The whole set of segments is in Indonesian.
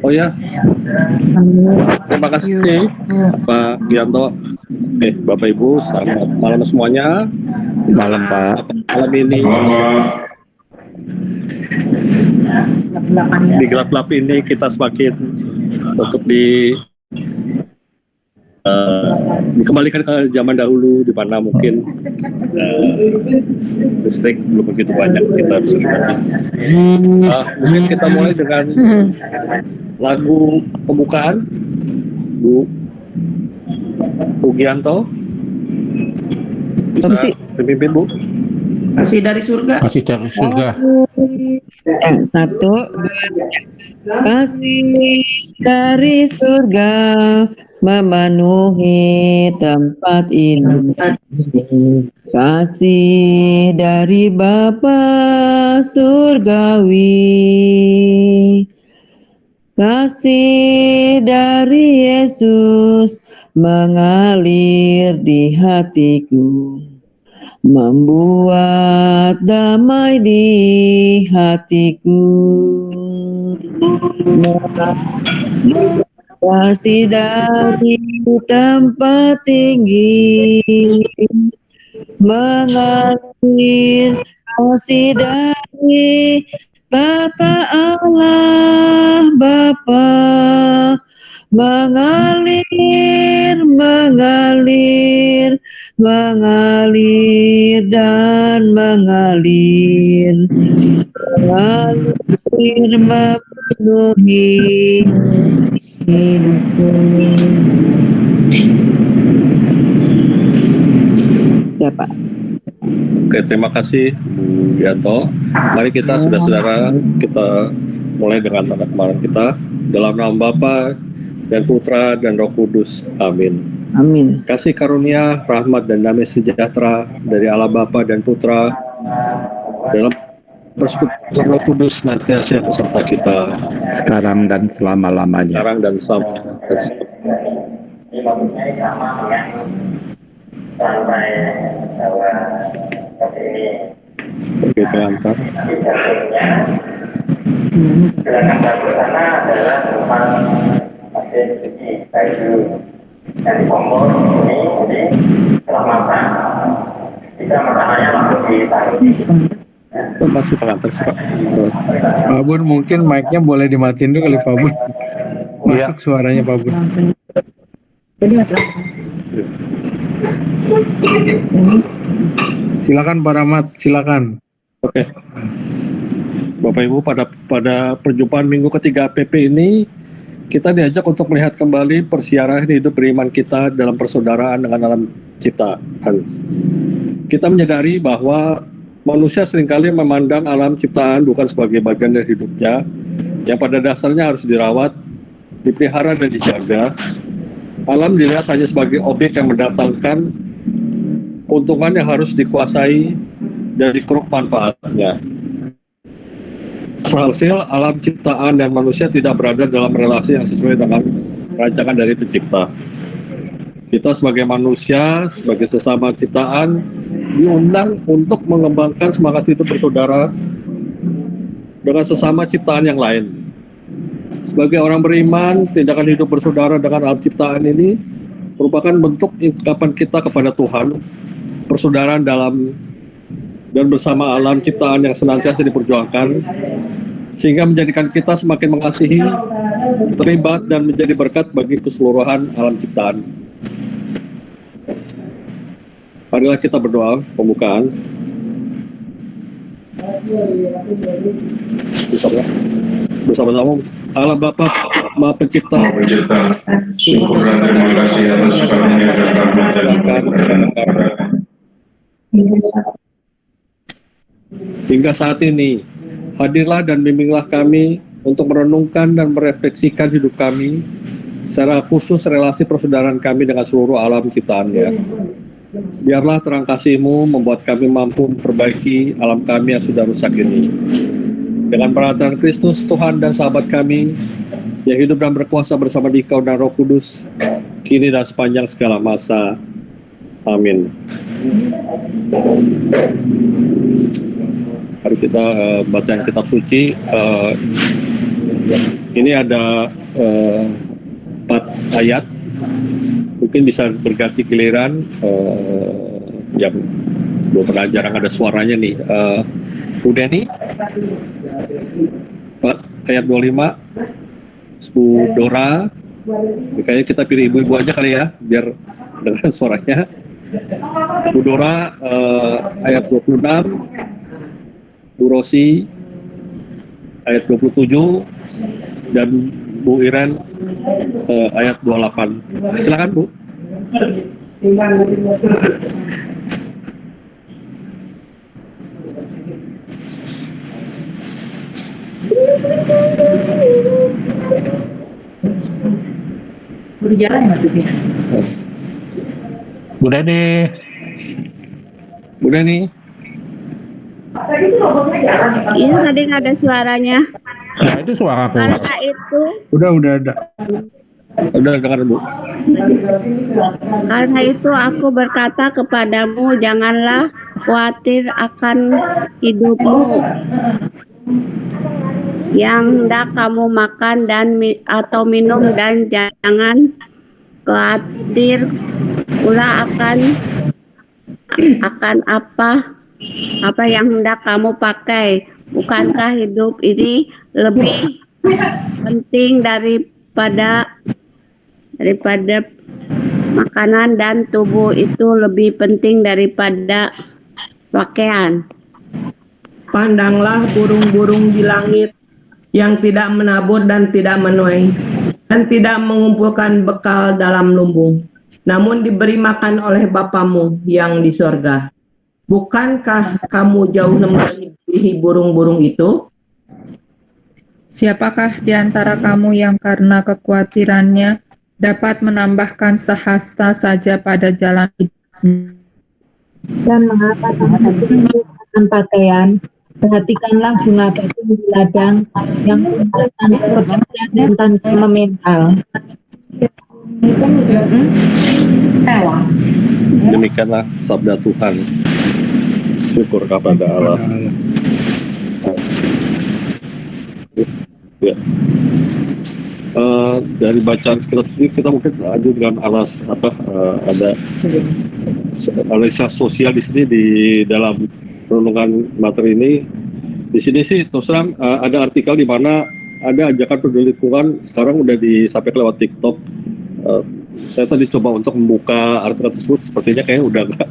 Oh ya, terima kasih Pak Gianto. Oke, Bapak Ibu, selamat malam semuanya. Malam Pak. Malam ini di gelap-gelap ini kita semakin untuk dikembalikan ke zaman dahulu di mana mungkin listrik belum begitu banyak kita bisa nikmati. Mungkin kita mulai dengan lagu pembukaan Bu Gianto. Bisa dipimpin Bu. Kasih dari surga. Kasih dari surga. Satu, dua, tiga. Kasih dari surga memenuhi tempat ini. Kasih dari Bapa surgawi. Kasih dari Yesus mengalir di hatiku, membuat damai di hatiku. Kasih dari tempat tinggi, mengalir kasih dari Tata Allah Bapa, mengalir, mengalir, mengalir dan mengalir, mengalir memenuhi hidupku. Ya Pak. Oke, terima kasih Bu Gianto. Mari kita saudara-saudara, kita mulai dengan tanda kemarin kita. Dalam nama Bapa dan Putra dan Roh Kudus. Amin. Amin. Kasih karunia, rahmat dan damai sejahtera dari Allah Bapa dan Putra dalam persekutuan Roh Kudus senantiasa beserta kita sekarang dan selama-lamanya. Sekarang dan selama. Ini maksudnya sama dengan sampai bahwa seperti ini. Oke, pengantar. Belakang dapur sana adalah tempat mesin cuci baju dan di kompor ini. Jadi setelah masak kita makanannya langsung ditaruh. Masih pengantar sih Pak. Pak Bun, mungkin mic-nya boleh dimatiin dulu kali Pak Bun. Masuk suaranya Pak Bun. Silakan Pak Rahmat, silakan. Oke. Bapak Ibu, pada perjumpaan minggu ketiga PP ini kita diajak untuk melihat kembali persiaran hidup beriman kita dalam persaudaraan dengan alam ciptaan. Kita menyadari bahwa manusia seringkali memandang alam ciptaan bukan sebagai bagian dari hidupnya, yang pada dasarnya harus dirawat, dipelihara dan dijaga. Alam dilihat hanya sebagai objek yang mendatangkan keuntungan yang harus dikuasai dari keruk manfaatnya. Hasil alam ciptaan dan manusia tidak berada dalam relasi yang sesuai dengan rancangan dari pencipta. Kita sebagai manusia, sebagai sesama ciptaan, diundang untuk mengembangkan semangat hidup bersaudara dengan sesama ciptaan yang lain. Sebagai orang beriman, tindakan hidup bersaudara dengan alam ciptaan ini merupakan bentuk ungkapan kita kepada Tuhan, persaudaraan dalam dan bersama alam ciptaan yang senantiasa diperjuangkan, sehingga menjadikan kita semakin mengasihi, terlibat, dan menjadi berkat bagi keseluruhan alam ciptaan. Marilah kita berdoa pembukaan. Bersama-sama Allah Bapa Maha Pencipta, syukur dan terima kasih atas karunia dan hingga saat ini, hadirlah dan bimbinglah kami untuk merenungkan dan merefleksikan hidup kami, secara khusus relasi persaudaraan kami dengan seluruh alam ciptaannya. Biarlah terang kasih-Mu membuat kami mampu memperbaiki alam kami yang sudah rusak ini. Dengan perantara Kristus, Tuhan dan sahabat kami, yang hidup dan berkuasa bersama Dikau dan Roh Kudus, kini dan sepanjang segala masa. Amin. Mari kita bacaan kitab suci Ini ada 4 ayat, mungkin bisa berganti giliran yang belum pernah, jarang ada suaranya nih. Bu Deni, Pak, ayat 25, Bu Dora, kayaknya kita pilih ibu-ibu aja kali ya, biar dengar suaranya. Bu Dora, ayat 26, Bu Rosi, ayat 27, dan Bu Iren, ayat 28. Silakan Bu. Berjalan maksudnya. Bu Deni. Bu Deni. Iya, tadi nggak ada suaranya. Nah, itu suara aku. Karena itu, Udah ada. Udah dengar Bu. karena itu aku berkata kepadamu, janganlah khawatir akan hidupmu yang hendak kamu makan dan atau minum, dan jangan khawatir pula akan apa yang hendak kamu pakai. Bukankah hidup ini lebih penting daripada makanan, dan tubuh itu lebih penting daripada pakaian? Pandanglah burung-burung di langit yang tidak menabur dan tidak menuai dan tidak mengumpulkan bekal dalam lumbung, namun diberi makan oleh Bapamu yang di sorga. Bukankah kamu jauh melebihi burung-burung itu? Siapakah di antara kamu yang karena kekhawatirannya dapat menambahkan sehasta saja pada jalan hidupnya? Dan mengapa kamu menggunakan pakaian? Perhatikanlah bunga batu di ladang yang tumbuh tanpa kebersihan dan tanpa memental. Demikianlah sabda Tuhan. Syukur kepada Allah. Ya. Dari bacaan kita mungkin lanjut dengan ada analisa sosial di sini di dalam renungan materi ini. Di sini sih terus terang ada artikel di mana ada ajakan peduli lingkungan sekarang udah disampaikan lewat TikTok. Saya tadi coba untuk membuka artikel tersebut, sepertinya kayaknya udah nggak.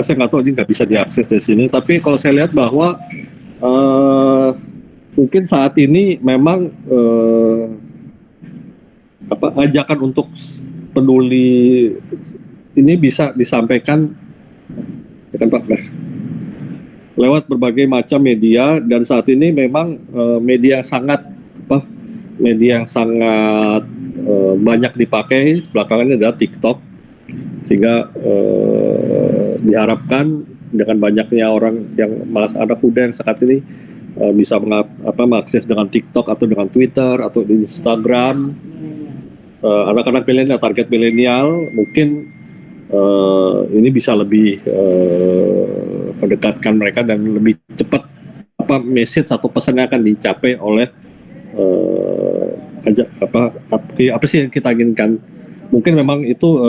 Saya nggak tahu, ini nggak bisa diakses dari sini. Tapi kalau saya lihat bahwa mungkin saat ini memang ajakan untuk peduli ini bisa disampaikan lewat berbagai macam media, dan saat ini memang media yang sangat banyak dipakai belakangan ini adalah TikTok, sehingga diharapkan dengan banyaknya orang yang malas, anak muda yang saat ini bisa mengakses dengan TikTok atau dengan Twitter atau di Instagram. Anak-anak milenial, target milenial mungkin ini bisa lebih mendekatkan mereka dan lebih cepat message atau pesan yang akan dicapai oleh apa sih yang kita inginkan. Mungkin memang itu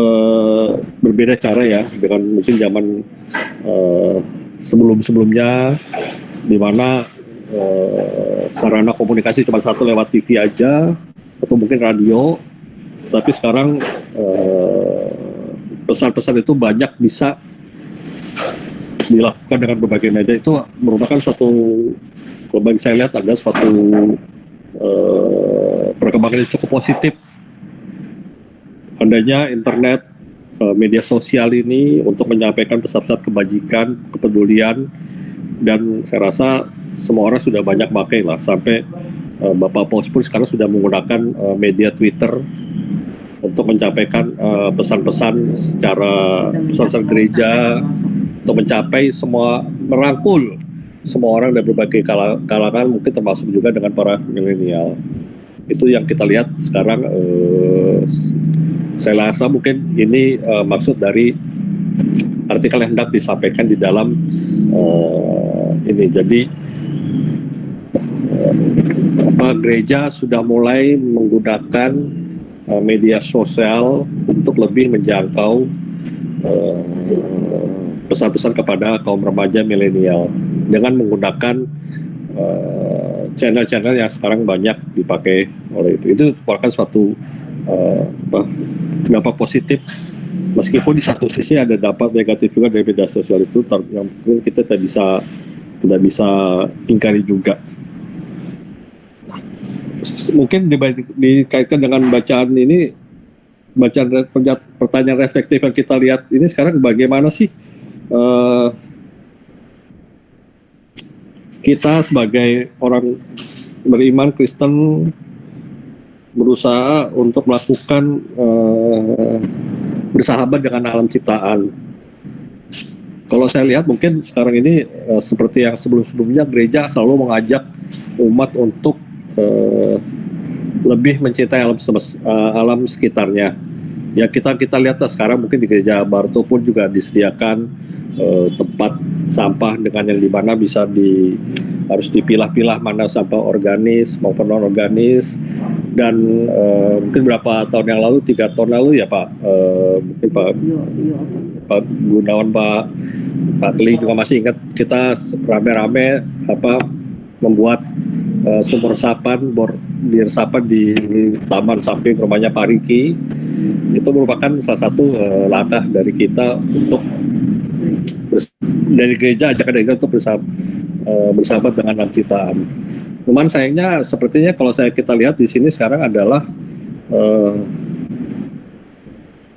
berbeda cara ya dengan mungkin zaman sebelum-sebelumnya, di mana sarana komunikasi cuma satu, lewat TV aja atau mungkin radio. Tapi sekarang pesan-pesan itu banyak bisa dilakukan dengan berbagai media. Itu merupakan suatu, kalau bagi saya lihat ada suatu perkembangan yang cukup positif. Adanya internet, media sosial ini untuk menyampaikan pesan-pesan kebajikan, kepedulian, dan saya rasa semua orang sudah banyak pakai lah. Sampai Bapak Paus pun sekarang sudah menggunakan media Twitter untuk menyampaikan pesan-pesan secara pesan-pesan gereja, untuk mencapai merangkul semua orang dari berbagai kalangan, mungkin termasuk juga dengan para milenial. Itu yang kita lihat sekarang. Saya rasa mungkin ini maksud dari artikel yang hendak disampaikan di dalam ini. Jadi gereja sudah mulai menggunakan media sosial untuk lebih menjangkau pesan-pesan kepada kaum remaja milenial dengan menggunakan channel-channel yang sekarang banyak dipakai oleh itu. Itu merupakan suatu dampak positif, meskipun di satu sisi ada dampak negatif juga dari media sosial itu yang mungkin kita tidak bisa ingkari juga. Mungkin dikaitkan dengan bacaan ini, pertanyaan reflektif yang kita lihat ini sekarang, bagaimana sih kita sebagai orang beriman Kristen berusaha untuk melakukan bersahabat dengan alam ciptaan. Kalau saya lihat mungkin sekarang ini seperti yang sebelum-sebelumnya, gereja selalu mengajak umat untuk lebih mencintai alam sekitarnya. Ya kita lihat sekarang mungkin di gereja Barto pun juga disediakan tempat sampah dengan yang dimana bisa harus dipilah-pilah mana sampah organis maupun non organis. Dan mungkin berapa tahun yang lalu, 3 tahun lalu ya Pak, mungkin Pak Gunawan, Pak Kli juga masih ingat, kita rame-rame membuat sumur resapan di taman samping rumahnya Pak Riki. Itu merupakan salah satu langkah dari kita untuk dari gereja, ajakan dari gereja untuk bersahabat dengan alam ciptaan. Cuman sayangnya sepertinya kalau kita lihat di sini sekarang adalah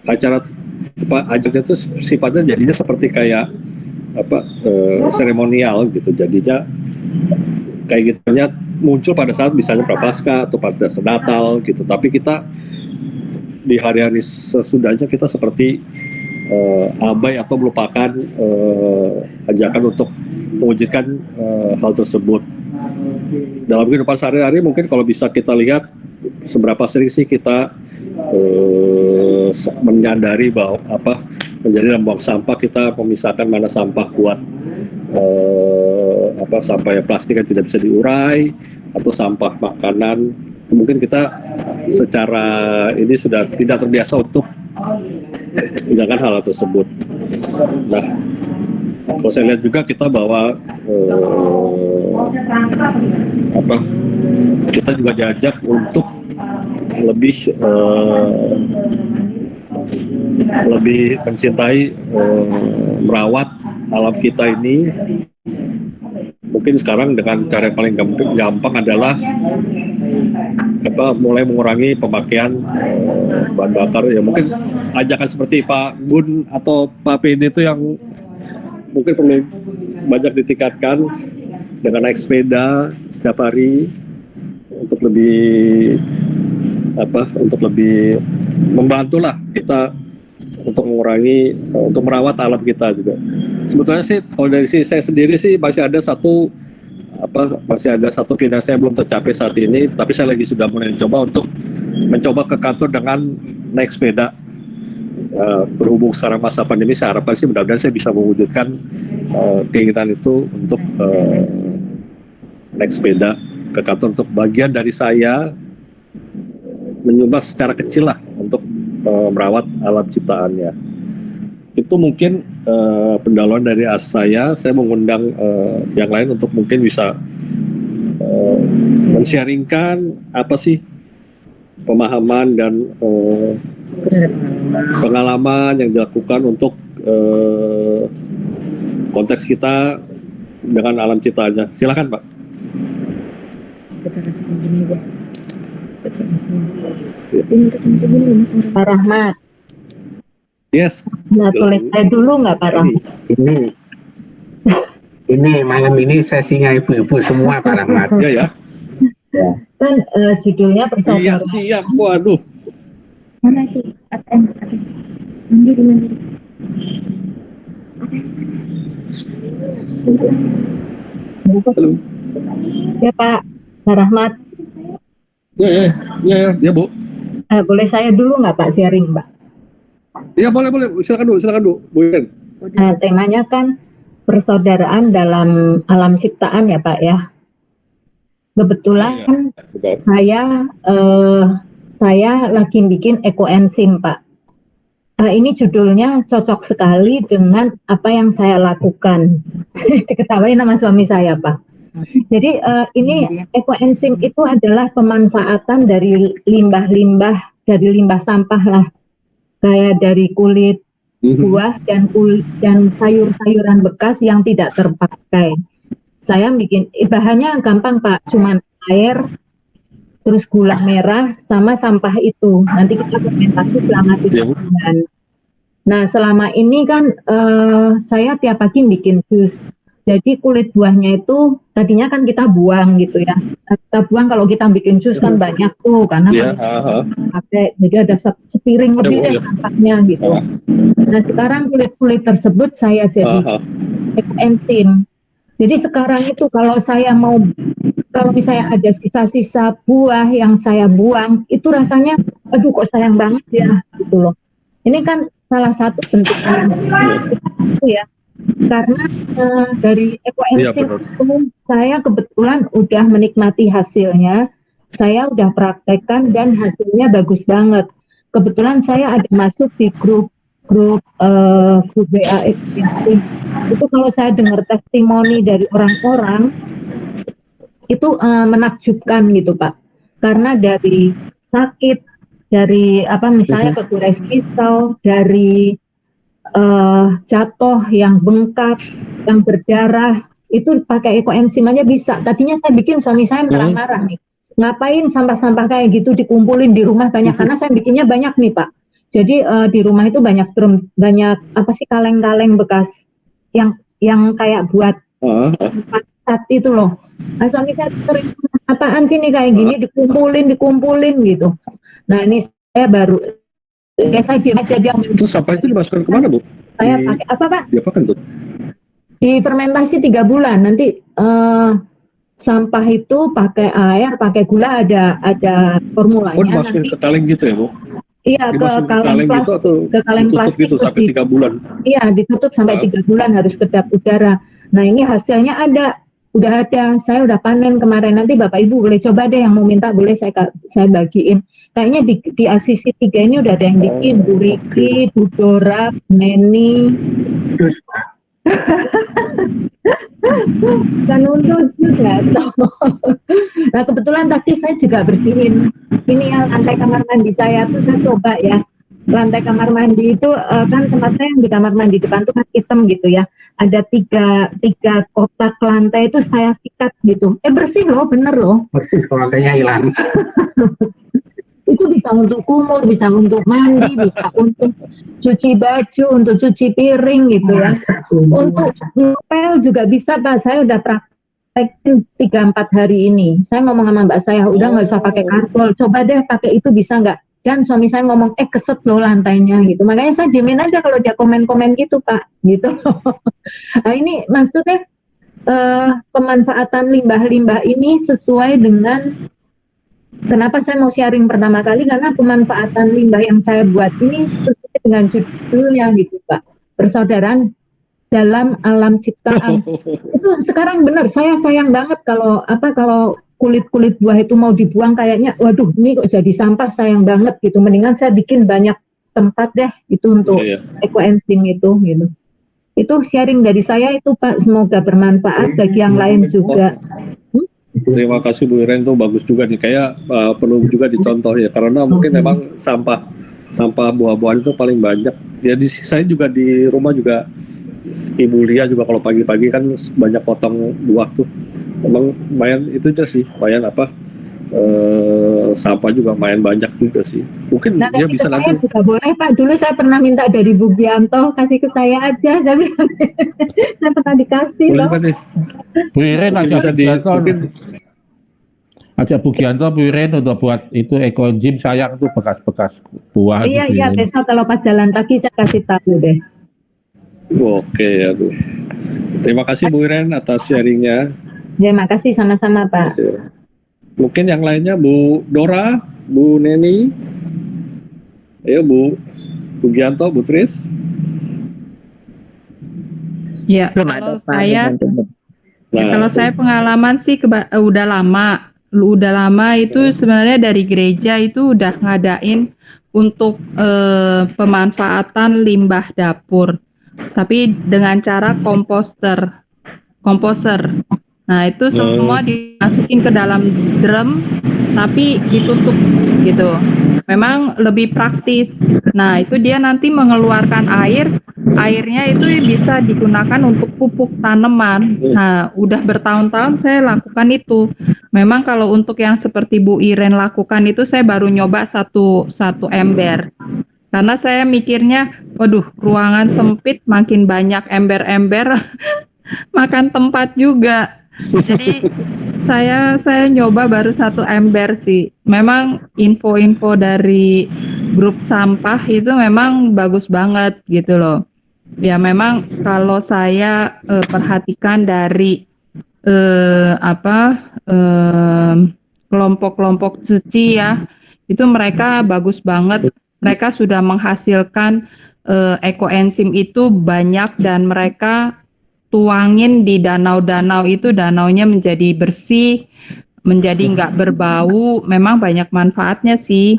ajakan itu sifatnya jadinya seperti kayak seremonial gitu, jadinya kayak gitunya muncul pada saat misalnya Prapaskah atau pada Natal gitu, tapi kita di hari-hari sesudahnya kita seperti abai atau melupakan ajakan untuk mewujudkan hal tersebut dalam kehidupan sehari-hari. Mungkin kalau bisa kita lihat seberapa sering sih kita menyadari bahwa menjadi dalam buang sampah kita memisahkan mana sampah buat sampah yang plastik yang tidak bisa diurai atau sampah makanan. Mungkin kita secara ini sudah tidak terbiasa untuk menjalankan hal tersebut. Nah, kalau saya lihat juga kita bahwa kita juga diajak untuk lebih mencintai, merawat alam kita ini. Mungkin sekarang dengan cara yang paling gampang adalah mulai mengurangi pemakaian bahan bakar. Ya mungkin ajakan seperti Pak Gun atau Pak PD itu yang mungkin perlu banyak ditingkatkan, dengan naik sepeda setiap hari untuk lebih membantulah kita untuk mengurangi, untuk merawat alam kita juga. Sebetulnya sih kalau dari saya sendiri sih masih ada satu keinginan saya belum tercapai saat ini, tapi saya lagi sudah mulai mencoba ke kantor dengan naik sepeda. Berhubung sekarang masa pandemi, saya harapkan sih mudah-mudahan saya bisa mewujudkan keinginan itu untuk naik sepeda ke kantor, untuk bagian dari saya menyumbang secara kecil lah untuk merawat alam ciptaannya. Itu mungkin pendahuluan dari saya mengundang yang lain untuk mungkin bisa men-sharingkan apa sih pemahaman dan pengalaman yang dilakukan untuk konteks kita dengan alam ciptaannya. Silakan Pak. Pak Rahmat. Yes. Nah, tulis saya dulu nggak Pak Rahmat? Ini malam ini sesinya ibu-ibu semua Pak Rahmat. Ya. Kan judulnya persaudaraan. Siap. Waduh. Mana itu? ATM. Mandiri. Halo. Ya Pak Rahmat. Ya Bu. Boleh saya dulu nggak Pak sharing Pak? Ya boleh. Silakan dulu Bu Yen. Temanya kan persaudaraan dalam alam ciptaan ya Pak ya. Kebetulan Betul. saya lagi bikin ekoenzim, Pak. Ini judulnya cocok sekali dengan apa yang saya lakukan. Diketahui nama suami saya, Pak. Jadi ini ekoenzim itu adalah pemanfaatan dari limbah-limbah, dari limbah sampah lah, kayak dari kulit buah dan sayur-sayuran bekas yang tidak terpakai. Saya bikin bahannya gampang, Pak, cuman air, terus gula merah sama sampah itu. Nanti kita fermentasi selama 3 bulan. Nah, selama ini kan saya tiap pagi bikin jus. Jadi kulit buahnya itu tadinya kan kita buang gitu ya. Kita buang kalau kita bikin jus kan banyak tuh karena pakai. Jadi ada sepiring lebih deh sampahnya gitu. Nah, sekarang kulit-kulit tersebut saya jadi ekoenzim. Jadi sekarang itu kalau misalnya ada sisa-sisa buah yang saya buang, itu rasanya, aduh kok sayang banget ya, gitu loh. Ini kan salah satu bentuk itu ya, karena dari ekoenzim itu saya kebetulan udah menikmati hasilnya, saya udah praktekkan dan hasilnya bagus banget. Kebetulan saya ada masuk di grup WA ekoenzim. Itu kalau saya dengar testimoni dari orang-orang itu menakjubkan gitu, Pak, karena dari sakit, dari misalnya kegores pisau, dari jatuh yang bengkak, yang berdarah, itu pakai ekoenzim aja bisa. Tadinya saya bikin, suami saya marah-marah nih, ngapain sampah-sampah kayak gitu dikumpulin di rumah banyak, karena saya bikinnya banyak nih, Pak. Jadi di rumah itu banyak drum, banyak kaleng-kaleng bekas yang kayak buat cat itu loh. Nah, suami saya sering, apaan sih nih kayak gini dikumpulin gitu. Nah, ini saya baru saya diam aja dia. Terus sampah itu dimasukkan kemana, Bu? Saya pakai apa, Pak? Diapakan tuh? Difermentasi 3 bulan. Nanti sampah itu pakai air, pakai gula, ada formulanya. Dimasukin nanti ke kaleng gitu ya, Bu? Iya, ke kaleng plastik, ke kaleng plastik gitu sampai 3 bulan. Iya, ditutup sampai 3 bulan, harus kedap udara. Nah, ini hasilnya udah ada. Saya udah panen kemarin. Nanti Bapak Ibu boleh coba deh, yang mau minta boleh saya bagiin. Kayaknya di ACC 3 ini udah ada yang bikin, Bu Riki, Bu Dora, Neni. Kan untuk jus nggak tahu. Nah, kebetulan tadi saya juga bersihin ini ya, lantai kamar mandi saya tuh saya coba ya. Lantai kamar mandi itu kan tempat saya yang di kamar mandi depan tuh kan hitam gitu ya. Ada tiga kotak lantai itu saya sikat gitu. Bersih loh, bener loh. Bersih, lantainya hilang. Itu bisa untuk kumur, bisa untuk mandi, bisa untuk cuci baju, untuk cuci piring gitu ya. Untuk ngepel juga bisa, Pak. Saya udah praktekin 3-4 hari ini. Saya ngomong sama Mbak saya, udah nggak usah pakai karpol, coba deh pakai itu bisa nggak? Dan suami saya ngomong, keset loh lantainya gitu. Makanya saya diemin aja kalau dia komen-komen gitu, Pak. Gitu. Nah, ini maksudnya pemanfaatan limbah-limbah ini sesuai dengan kenapa saya mau sharing pertama kali, karena pemanfaatan limbah yang saya buat ini sesuai dengan judulnya gitu, Pak. Persaudaraan dalam alam ciptaan. Itu sekarang benar, saya sayang banget kalau kulit-kulit buah itu mau dibuang, kayaknya waduh ini kok jadi sampah, sayang banget gitu. Mendingan saya bikin banyak tempat deh itu untuk ekoenzim itu gitu. Itu sharing dari saya itu, Pak, semoga bermanfaat bagi yang lain juga. Terima kasih Bu Iren, itu bagus juga nih, kayak perlu juga dicontoh ya, karena mungkin memang sampah buah-buahan itu paling banyak. Ya saya juga di rumah juga, Ibu Lia juga kalau pagi-pagi kan banyak potong buah tuh. Emang lumayan itu aja sih, lumayan sampah juga lumayan banyak juga sih. Mungkin dia bisa nanti. Juga boleh, Pak. Dulu saya pernah minta dari Bu Gianto, kasih ke saya aja. Saya bilang, saya pernah dikasih loh. Bu Iren ajak Bu Gianto, Bu Iren untuk buat itu ekoenzim, sayang tuh bekas-bekas buah. Iya, iya. Besok kalau pas jalan kaki saya kasih tahu deh. Oke, aduh. Terima kasih Bu Iren atas sharingnya. Ya, makasih sama-sama, Pak. Mungkin yang lainnya Bu Dora, Bu Neni, ayo Bu Gianto, Bu Tris. Ya, kalau saya Kalau saya pengalaman sih udah lama itu sebenarnya dari gereja itu udah ngadain untuk pemanfaatan limbah dapur, tapi dengan cara komposter. Nah, itu semua dimasukin ke dalam drum tapi ditutup gitu. Memang lebih praktis. Nah, itu dia nanti mengeluarkan airnya itu bisa digunakan untuk pupuk tanaman. Nah, udah bertahun-tahun saya lakukan itu. Memang kalau untuk yang seperti Bu Iren lakukan itu saya baru nyoba satu ember. Karena saya mikirnya, waduh, ruangan sempit makin banyak ember-ember makan tempat juga. Jadi saya nyoba baru satu ember sih. Memang info-info dari grup sampah itu memang bagus banget gitu loh. Ya memang kalau saya perhatikan dari kelompok-kelompok suci ya, itu mereka bagus banget. Mereka sudah menghasilkan ekoenzim itu banyak dan mereka tuangin di danau-danau itu, danaunya menjadi bersih, menjadi nggak berbau. Memang banyak manfaatnya sih.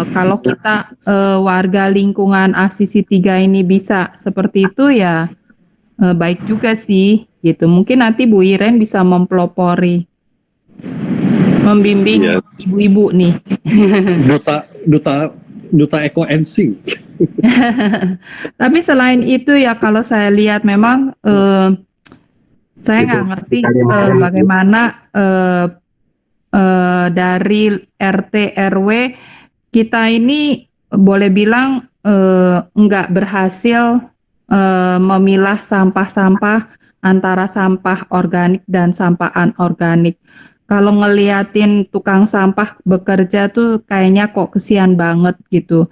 Kalau kita warga lingkungan Asisi 3 ini bisa seperti itu ya baik juga sih gitu. Mungkin nanti Bu Iren bisa mempelopori, membimbing ibu-ibu nih. duta ekoenzim. Tapi selain itu ya kalau saya lihat memang saya nggak ngerti bagaimana dari RT RW kita ini boleh bilang nggak berhasil memilah sampah-sampah antara sampah organik dan sampah anorganik. Kalau ngeliatin tukang sampah bekerja tuh kayaknya kok kesian banget gitu.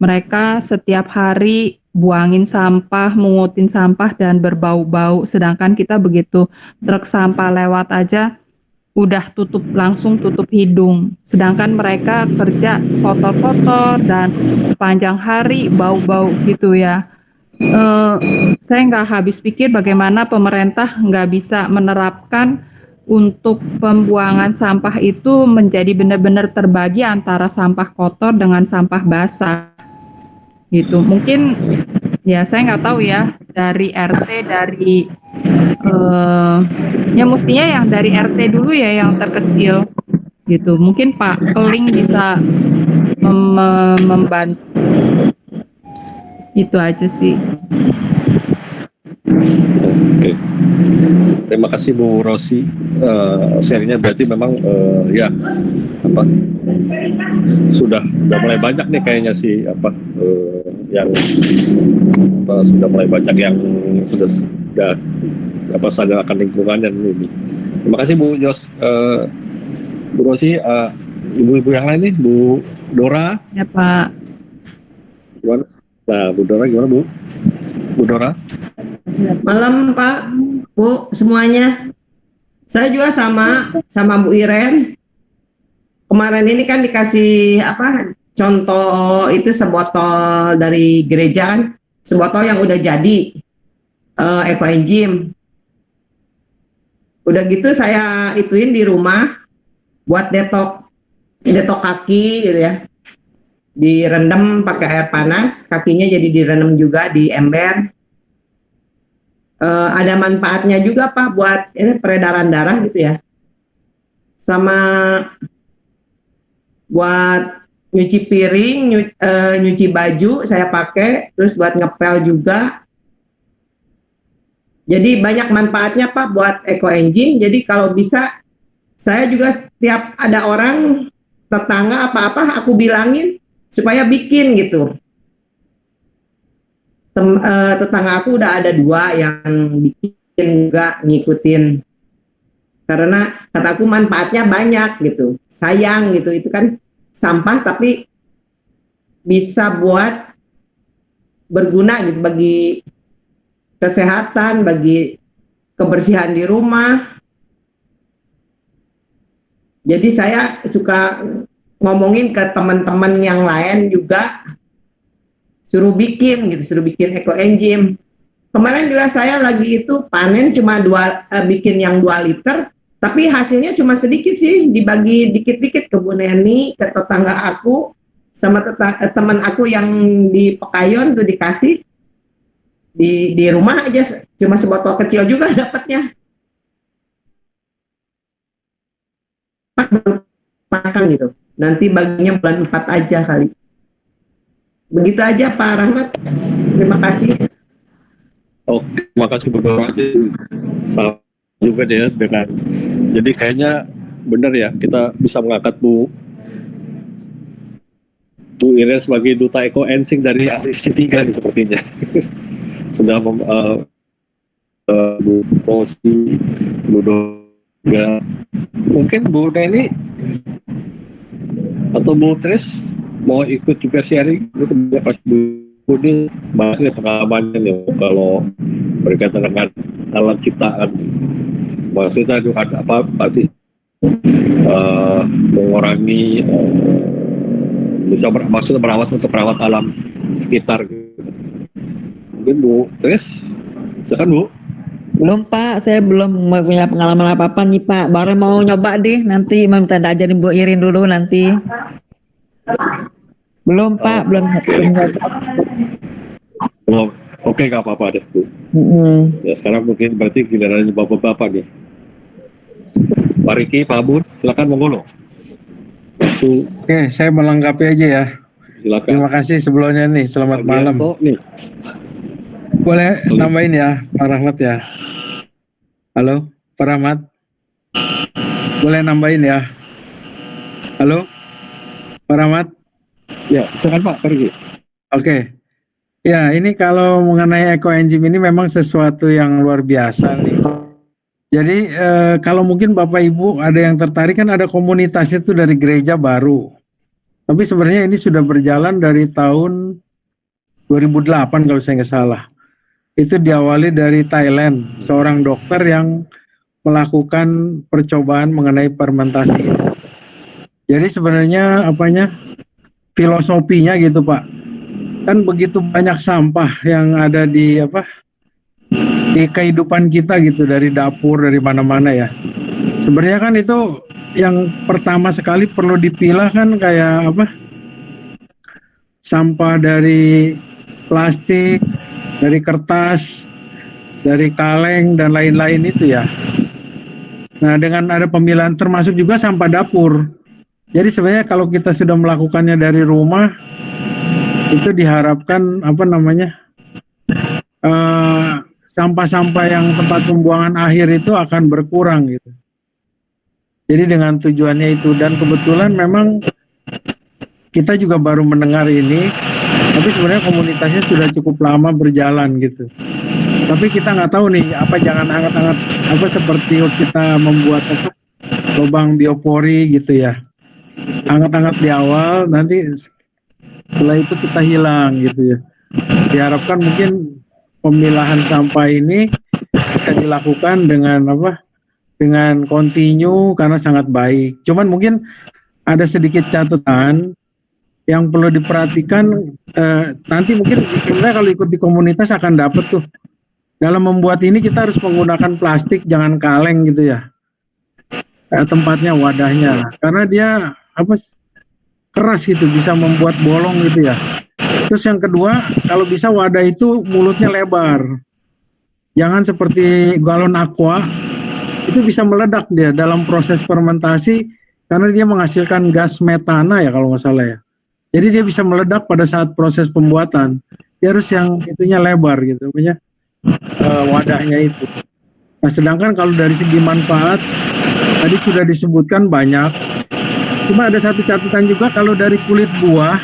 Mereka setiap hari buangin sampah, mungutin sampah dan berbau-bau. Sedangkan kita begitu truk sampah lewat aja udah langsung tutup hidung. Sedangkan mereka kerja kotor-kotor dan sepanjang hari bau-bau gitu ya. Saya nggak habis pikir bagaimana pemerintah nggak bisa menerapkan untuk pembuangan sampah itu menjadi benar-benar terbagi antara sampah kotor dengan sampah basah gitu. Mungkin ya saya nggak tahu ya dari RT dari ya mestinya yang dari RT dulu ya yang terkecil gitu. Mungkin Pak Keling bisa membantu. Itu aja sih. Oke. Terima kasih Bu Rosi. Sharingnya berarti memang sudah mulai banyak nih kayaknya sih sudah mulai banyak yang sudah sadar akan lingkungan dan ini. Terima kasih Bu Jos, Bu Rosi, ibu-ibu yang lain nih, Bu Dora. Ya Pak. Gimana? Nah, Bu Dora gimana Bu? Bu Dora? Malam Pak, Bu, semuanya. Saya juga sama Bu Iren. Kemarin ini kan dikasih contoh itu sebotol dari gereja kan, sebotol yang udah jadi ekoenzim. Udah gitu saya ituin di rumah buat detok kaki gitu ya. Direndam pakai air panas, kakinya jadi direndam juga di ember. Ada manfaatnya juga Pak buat peredaran darah gitu ya, sama buat nyuci piring, nyuci baju saya pakai, terus buat ngepel juga. Jadi banyak manfaatnya Pak buat ekoenzim. Jadi kalau bisa saya juga tiap ada orang tetangga apa-apa aku bilangin supaya bikin gitu. Tetangga aku udah ada 2 yang bikin juga ngikutin, karena kataku manfaatnya banyak gitu, sayang gitu, itu kan sampah tapi bisa buat berguna gitu bagi kesehatan, bagi kebersihan di rumah. Jadi saya suka ngomongin ke teman-teman yang lain juga, suruh bikin ekoenzim. Kemarin juga saya lagi itu panen cuma bikin yang 2 liter, tapi hasilnya cuma sedikit sih, dibagi dikit-dikit ke Bu Neni, ke tetangga aku, sama teman aku yang di Pekayon tuh dikasih. Di rumah aja cuma sebotol kecil juga dapatnya. Makan gitu. Nanti baginya bulan 4 aja kali. Begitu aja Pak Rahmat. Terima kasih. Oke, terima kasih beberapa salah juga deh dengan. Jadi kayaknya benar ya, kita bisa mengangkat Bu Iren sebagai duta ekoensing dari Asisi 3 nih sepertinya. Sudah Bu Rosi, Bu Doga, mungkin Bu Neni atau Bu Tris mau ikut juga sharing, itu banyak pas Bu Budi bahasnya pengalamannya nih kalau berkaitan dengan alam ciptaan. Maksudnya juga ada apa pasti mengurangi bisa maksudnya merawat untuk merawat alam sekitar. Mungkin Bu Tris, silakan Bu. Belum Pak, saya belum punya pengalaman apa-apa nih Pak. Baru mau nyoba deh, nanti mau minta ajarin Bu Irin dulu nanti. Belum Pak, belum nyoba. Oh, oke, nggak apa-apa deh Bu. Ya sekarang mungkin berarti gilirannya bapak-bapak nih. Pak Riki, Pak Abun, silakan monggo. Oke, saya melengkapi aja ya. Silakan. Terima kasih sebelumnya nih, selamat malam. Nih. Boleh nambahin ya, Pak Rahmat ya. Halo, Pak Rahmat. Boleh nambahin ya. Halo, Pak Rahmat. Ya, silakan Pak, pergi. Oke. Ya, ini kalau mengenai ekoenzim ini memang sesuatu yang luar biasa nih. Jadi kalau mungkin Bapak Ibu ada yang tertarik, kan ada komunitasnya itu dari gereja baru. Tapi sebenarnya ini sudah berjalan dari tahun 2008 kalau saya nggak salah. Itu diawali dari Thailand, seorang dokter yang melakukan percobaan mengenai fermentasi. Jadi sebenarnya filosofinya gitu Pak. Kan begitu banyak sampah yang ada di kehidupan kita gitu, dari dapur, dari mana-mana ya. Sebenarnya kan itu yang pertama sekali perlu dipilah kan kayak sampah dari plastik, dari kertas, dari kaleng dan lain-lain itu ya. Nah, dengan ada pemilahan termasuk juga sampah dapur. Jadi sebenarnya kalau kita sudah melakukannya dari rumah, itu diharapkan sampah-sampah yang tempat pembuangan akhir itu akan berkurang gitu. Jadi dengan tujuannya itu, dan kebetulan memang kita juga baru mendengar ini, tapi sebenarnya komunitasnya sudah cukup lama berjalan gitu. Tapi kita nggak tahu nih jangan hangat-hangat seperti kita membuat lubang biopori gitu ya. Hangat-hangat di awal, nanti setelah itu kita hilang gitu ya. Diharapkan mungkin pemilahan sampah ini bisa dilakukan dengan dengan kontinu karena sangat baik. Cuman mungkin ada sedikit catatan yang perlu diperhatikan. Nanti mungkin sebenarnya kalau ikut di komunitas akan dapat tuh. Dalam membuat ini kita harus menggunakan plastik, jangan kaleng gitu ya. Tempatnya, wadahnya, karena dia keras gitu, bisa membuat bolong gitu ya. Terus yang kedua, kalau bisa wadah itu mulutnya lebar. Jangan seperti galon aqua, itu bisa meledak dia dalam proses fermentasi karena dia menghasilkan gas metana ya kalau nggak salah ya. Jadi dia bisa meledak pada saat proses pembuatan. Dia harus yang itunya lebar gitu, wadahnya itu. Nah, sedangkan kalau dari segi manfaat tadi sudah disebutkan banyak. Cuma ada satu catatan juga, kalau dari kulit buah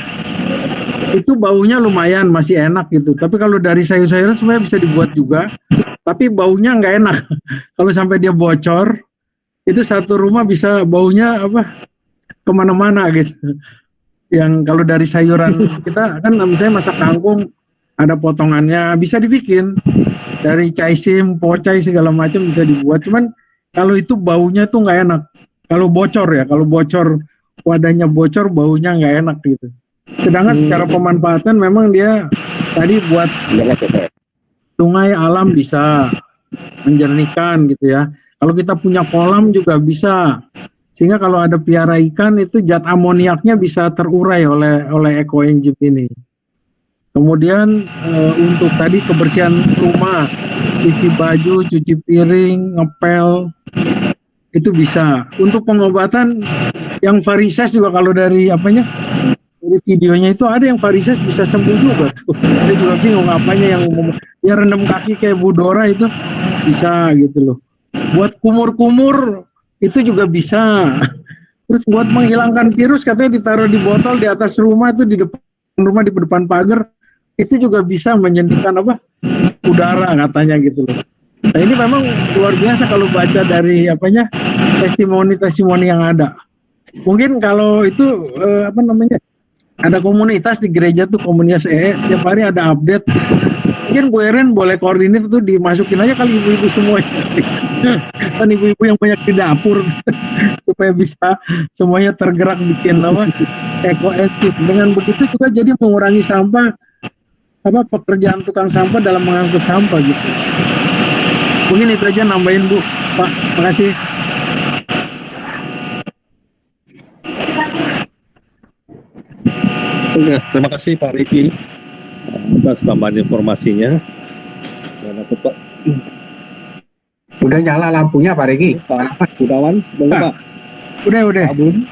itu baunya lumayan masih enak gitu. Tapi kalau dari sayur-sayuran sebenarnya bisa dibuat juga, tapi baunya nggak enak. Kalau sampai dia bocor, itu satu rumah bisa baunya kemana-mana gitu. Yang kalau dari sayuran kita kan misalnya masak kangkung, ada potongannya, bisa dibikin dari caisim, pocai segala macam bisa dibuat. Cuman kalau itu baunya tuh nggak enak. Kalau bocor ya, kalau bocor wadahnya bocor, baunya nggak enak gitu. Sedangkan secara pemanfaatan memang dia tadi buat sungai alam bisa menjernihkan gitu ya. Kalau kita punya kolam juga bisa. Sehingga kalau ada piara ikan itu zat amoniaknya bisa terurai oleh ekoenzim ini. Kemudian untuk tadi kebersihan rumah, cuci baju, cuci piring, ngepel, itu bisa. Untuk pengobatan yang varises juga kalau dari dari videonya itu ada yang varises bisa sembuh juga tuh. Saya juga bingung apanya yang rendam kaki kayak Bu Dora itu bisa gitu loh. Buat kumur-kumur itu juga bisa. Terus buat menghilangkan virus katanya ditaruh di botol di atas rumah itu di depan rumah, di depan pagar, itu juga bisa menyendingkan udara katanya gitu loh. Nah ini memang luar biasa kalau baca dari testimoni-testimoni yang ada. Mungkin kalau itu ada komunitas di gereja tuh, komunitas tiap hari ada update. Mungkin Bu Eren boleh koordinir tuh, dimasukin aja kali ibu-ibu semua. Kan ibu-ibu yang banyak di dapur supaya bisa semuanya tergerak bikin ekoenzim. Dengan begitu juga jadi mengurangi sampah, pekerjaan tukang sampah dalam mengangkut sampah gitu. Mungkin itu aja nambahin Bu, Pak. Makasih. Oke, terima kasih Pak Riki atas tambahan informasinya. Pak. Udah nyala lampunya Pak Riki. Pak Gunawan, semoga Pak. Udah. Abun.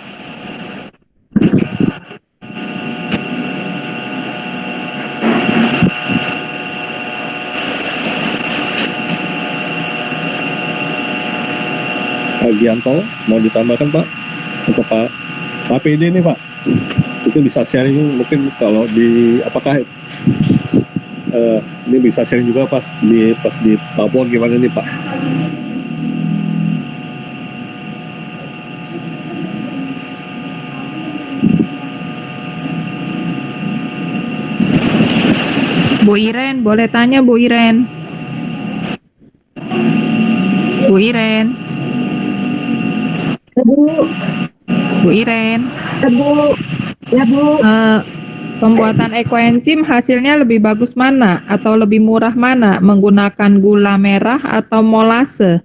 Pak Gianto, mau ditambahkan Pak? Untuk Pak PD ini Pak, itu bisa sharing mungkin kalau apakah ini bisa sharing juga pas di Papua gimana nih Pak? Bu Iren, boleh tanya Bu Iren? Bu Iren. Bu Iren. Bu. Ya Bu. Pembuatan ekoenzim hasilnya lebih bagus mana atau lebih murah mana? Menggunakan gula merah atau molase?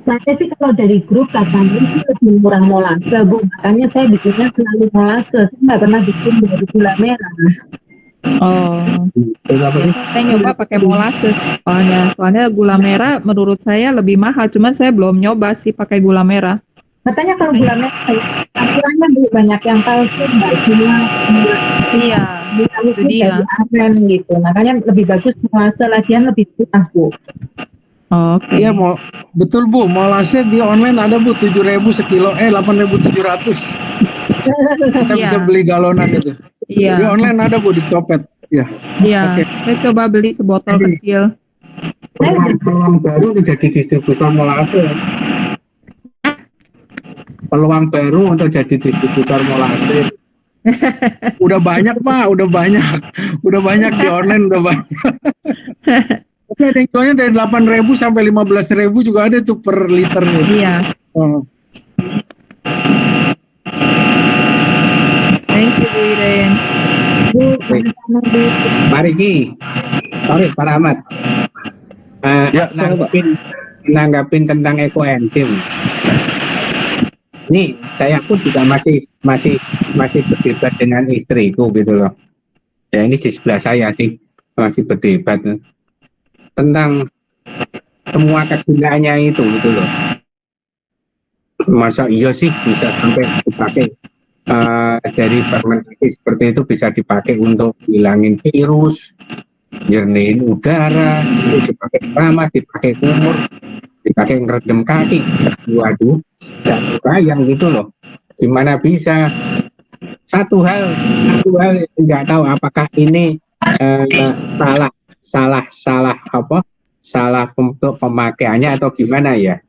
Saya sih kalau dari grup katanya sih lebih murah molase Bu. Makanya saya bikinnya selalu molase. Saya nggak pernah bikin dari gula merah. Oh, ya, saya nyoba pakai molase soalnya gula merah menurut saya lebih mahal. Cuman saya belum nyoba sih pakai gula merah. Katanya kalau gula merah campurannya banyak yang palsu, nggak cuma iya itu dia aren gitu. Makanya lebih bagus molase, lagian lebih murah Bu. Oke. Iya betul Bu, molase di online ada Bu 7.000 sekilo, 8.700. Kita bisa beli galonan itu. Iya. Di online ada Bu, di Topet. Iya. Iya. Saya coba beli sebotol kecil. Peluang baru menjadi distributor molase. Peluang baru untuk jadi distributor molase. Udah banyak Pak, udah banyak di online, udah banyak. Tapi ada yang jualnya dari 8.000 sampai 15.000 juga ada tuh per liternya. Iya. Thank you Bu Iren. Pak Riki, sorry Pak Ahmad. Nanggapin tentang ekoenzim. Ini saya pun juga masih berdebat dengan istriku gitu loh. Ya ini di sebelah saya sih masih berdebat tentang semua kegunaannya itu gitu loh. Masa iya sih bisa sampai dipakai dari fermentasi seperti itu bisa dipakai untuk hilangin virus, jernihin udara, dipakai keramas, dipakai kumur, dipakai ngeredam kaki. Waduh, gak kebayang gitu loh. Gimana bisa? Satu hal nggak tahu apakah ini salah untuk pemakaiannya atau gimana ya.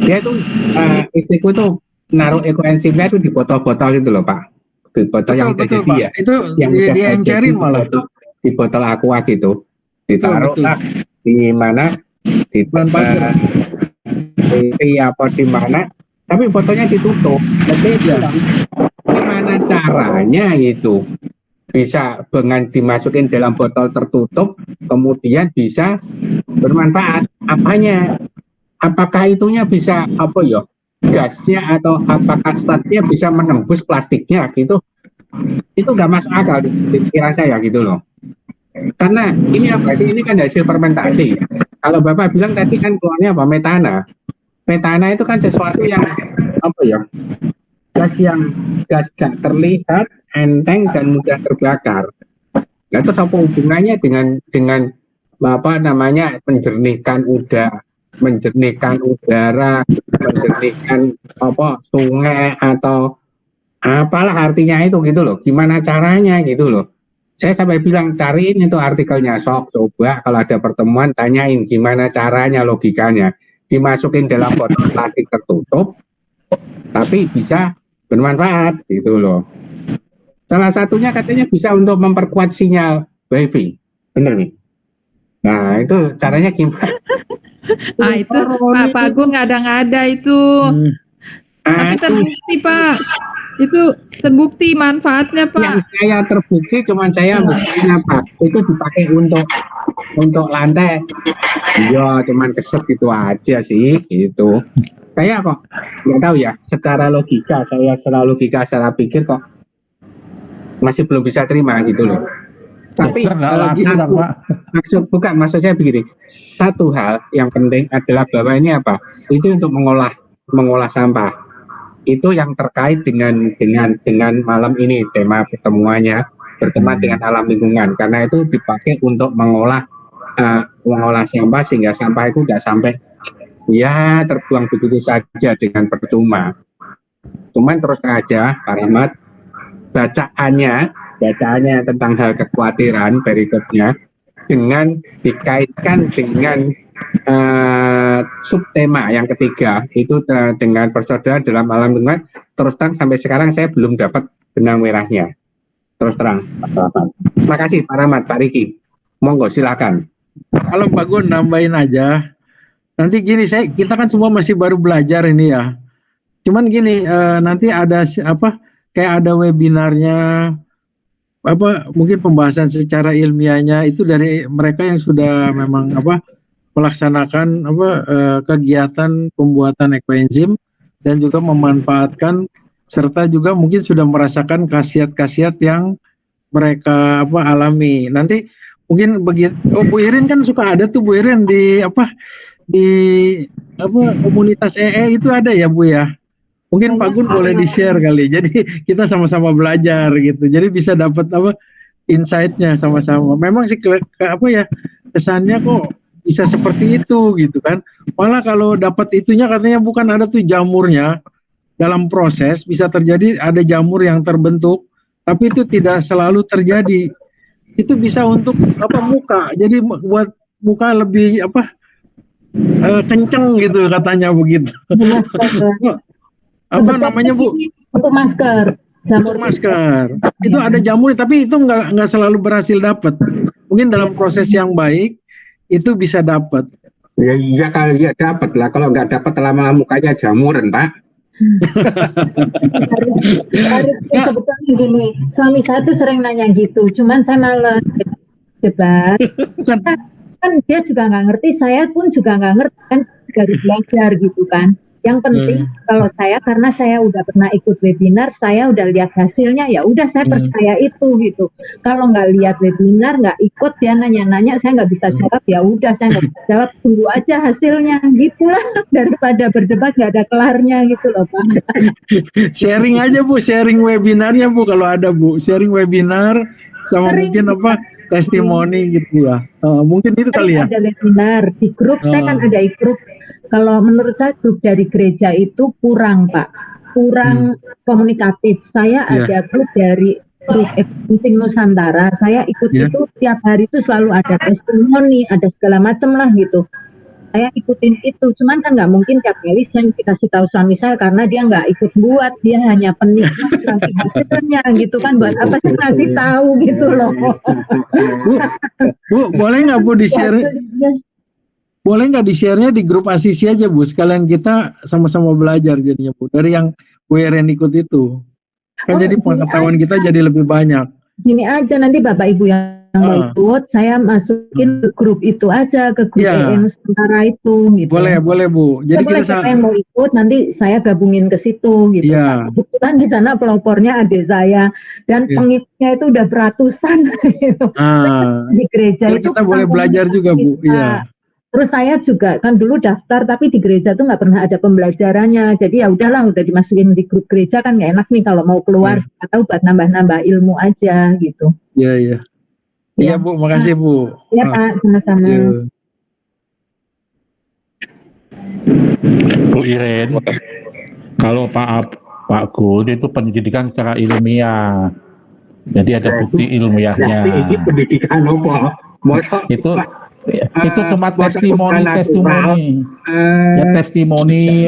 Dia tuh istriku tuh naruh ekoenzimnya itu di botol-botol gitu loh Pak, di botol yang TCV ya, itu yang diencerin malah di botol aqua gitu, ditaruh lah di mana di apa di mana, tapi botolnya ditutup. Tapi gimana caranya itu bisa dengan dimasukin dalam botol tertutup, kemudian bisa bermanfaat. Apanya? Apakah itunya bisa apa ya? Gasnya atau apakah statnya bisa menembus plastiknya gitu? Itu nggak masuk akal di pikiran saya gitu loh. Karena ini apa sih? Ini kan hasil fermentasi. Kalau Bapak bilang tadi kan keluarnya apa? Metana. Metana itu kan sesuatu yang apa ya? Gas gak terlihat, enteng dan mudah terbakar. Nah, itu apa hubungannya dengan apa namanya menjernihkan udara, menjernihkan apa sungai atau apalah artinya itu gitu loh. Gimana caranya gitu loh. Saya sampai bilang cariin itu artikelnya, sok coba kalau ada pertemuan tanyain gimana caranya, logikanya. Dimasukin dalam botol plastik tertutup tapi bisa bermanfaat gitu loh. Salah satunya katanya bisa untuk memperkuat sinyal wifi, bener nih. Nah itu caranya gimana? Itu Pak Agung ngada-ngada itu. Tapi terbukti Pak, itu terbukti manfaatnya Pak. Yang saya terbukti cuman saya buktinya Pak, itu dipakai untuk lantai. Iya, cuman keset gitu aja sih, gitu. Saya kok nggak tahu ya, secara logika, secara pikir kok masih belum bisa terima gitu loh. Tapi maksud saya begini, satu hal yang penting adalah bahwa ini apa? Itu untuk mengolah sampah. Itu yang terkait dengan malam ini tema pertemuannya berteman dengan alam lingkungan, karena itu dipakai untuk mengolah sampah sehingga sampah itu nggak sampai ya terbuang begitu saja dengan percuma. Cuman terus aja Pak Rahmat, bacaannya tentang hal kekhawatiran berikutnya dengan dikaitkan dengan subtema yang ketiga itu dengan persaudaraan dalam alam lingkungan. Terus terang sampai sekarang saya belum dapat benang merahnya. Terus terang Pak Rahmat. Terima kasih Pak Rahmat, Pak Riki. Monggo silakan. Kalau Pak Gun nambahin aja. Nanti gini, kita kan semua masih baru belajar ini ya. Cuman gini, nanti ada kayak ada webinarnya, mungkin pembahasan secara ilmiahnya itu dari mereka yang sudah memang melaksanakan kegiatan pembuatan ekoenzim dan juga memanfaatkan serta juga mungkin sudah merasakan khasiat-khasiat yang mereka alami. Nanti mungkin begitu. Bu Irin kan suka ada tuh Bu Irin di komunitas EE itu ada ya Bu ya. Mungkin Pak Gun boleh di-share kali. Jadi kita sama-sama belajar gitu. Jadi bisa dapat insight-nya sama-sama. Memang sih kesannya kok bisa seperti itu gitu kan. Malah kalau dapat itunya katanya bukan ada tuh jamurnya dalam proses bisa terjadi ada jamur yang terbentuk, tapi itu tidak selalu terjadi. Itu bisa untuk muka. Jadi buat muka lebih kenceng gitu katanya begitu. Namanya Bu? Untuk masker. Untuk masker. Itu ada jamur tapi itu nggak selalu berhasil dapat. Mungkin dalam proses yang baik itu bisa dapat. Ya iya kali ya dapat lah. Kalau nggak dapat lama-lama mukanya jamuran Pak. Sebetulnya gini, suami saya tuh sering nanya gitu, cuman saya malah debat. Kan dia juga nggak ngerti, saya pun juga nggak ngerti kan dari belajar gitu kan. Yang penting kalau karena saya udah pernah ikut webinar, saya udah lihat hasilnya, ya udah saya percaya itu gitu. Kalau nggak lihat webinar, nggak ikut, dia nanya-nanya, saya nggak bisa jawab, ya udah saya nggak bisa jawab, tunggu aja hasilnya, gitulah daripada berdebat nggak ada kelarnya gitu loh Pak. Sharing aja Bu, sharing webinarnya Bu kalau ada Bu, sharing webinar sama mungkin testimoni gitu ya. Mungkin itu kali ya. Ada webinar di grup, saya kan ada grup. Kalau menurut saya grup dari gereja itu kurang Pak, kurang komunikatif. Saya ada grup dari grup Ekoenzim Nusantara, saya ikut itu tiap hari itu selalu ada testimoni, ada segala macam lah gitu. Saya ikutin itu, cuman kan nggak mungkin tiap kali saya mesti kasih tahu suami saya karena dia nggak ikut buat, dia hanya penikmat nanti hasilnya gitu kan, buat apa sih ngasih tahu gitu loh. Bu, boleh nggak Bu di-share? Boleh nggak di-share-nya di grup Asisi aja Bu, sekalian kita sama-sama belajar jadinya Bu, dari yang Bu Iren ikut itu. Kan jadi pengetahuan kita jadi lebih banyak. gini aja, nanti Bapak Ibu yang mau ikut, saya masukin ke grup itu aja, ke grup Iya. Nusantara itu gitu. Boleh Bu. Jadi Boleh, kita siapa yang mau ikut nanti saya gabungin ke situ gitu. Iya. Kebetulan di sana pelopornya adik saya dan Iya. pengikutnya itu udah beratusan gitu. Di gereja Jadi itu kita boleh belajar juga Bu. Iya. Terus saya juga kan dulu daftar tapi di gereja tuh nggak pernah ada pembelajarannya. Jadi ya udahlah, udah dimasukin di grup gereja kan nggak enak nih kalau mau keluar atau buat nambah-nambah ilmu aja gitu. Iya. Iya Bu, makasih Bu. Iya Pak, sama-sama. Iya. Bu Iren, kalau Pak Gun itu pendidikan secara ilmiah, jadi ada bukti ilmiahnya. Ini pendidikan apa? Itu cuma testimoni. Ya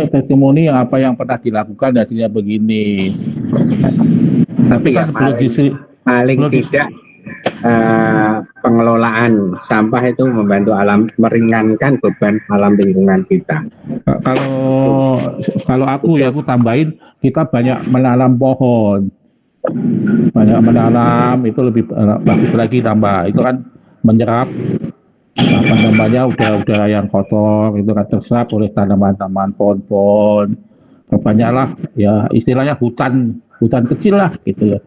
testimoni yang apa yang pernah dilakukan hasilnya begini. Tapi kan paling tidak pengelolaan sampah itu membantu alam, meringankan beban alam lingkungan kita. Kalau aku tambahin, kita banyak menanam pohon, itu lebih bagus lagi tambah. Itu kan menyerap udara yang kotor, itu kan terserap oleh tanaman-tanaman, pohon-pohon. Perbanyaklah ya, istilahnya hutan kecil lah gitu ya.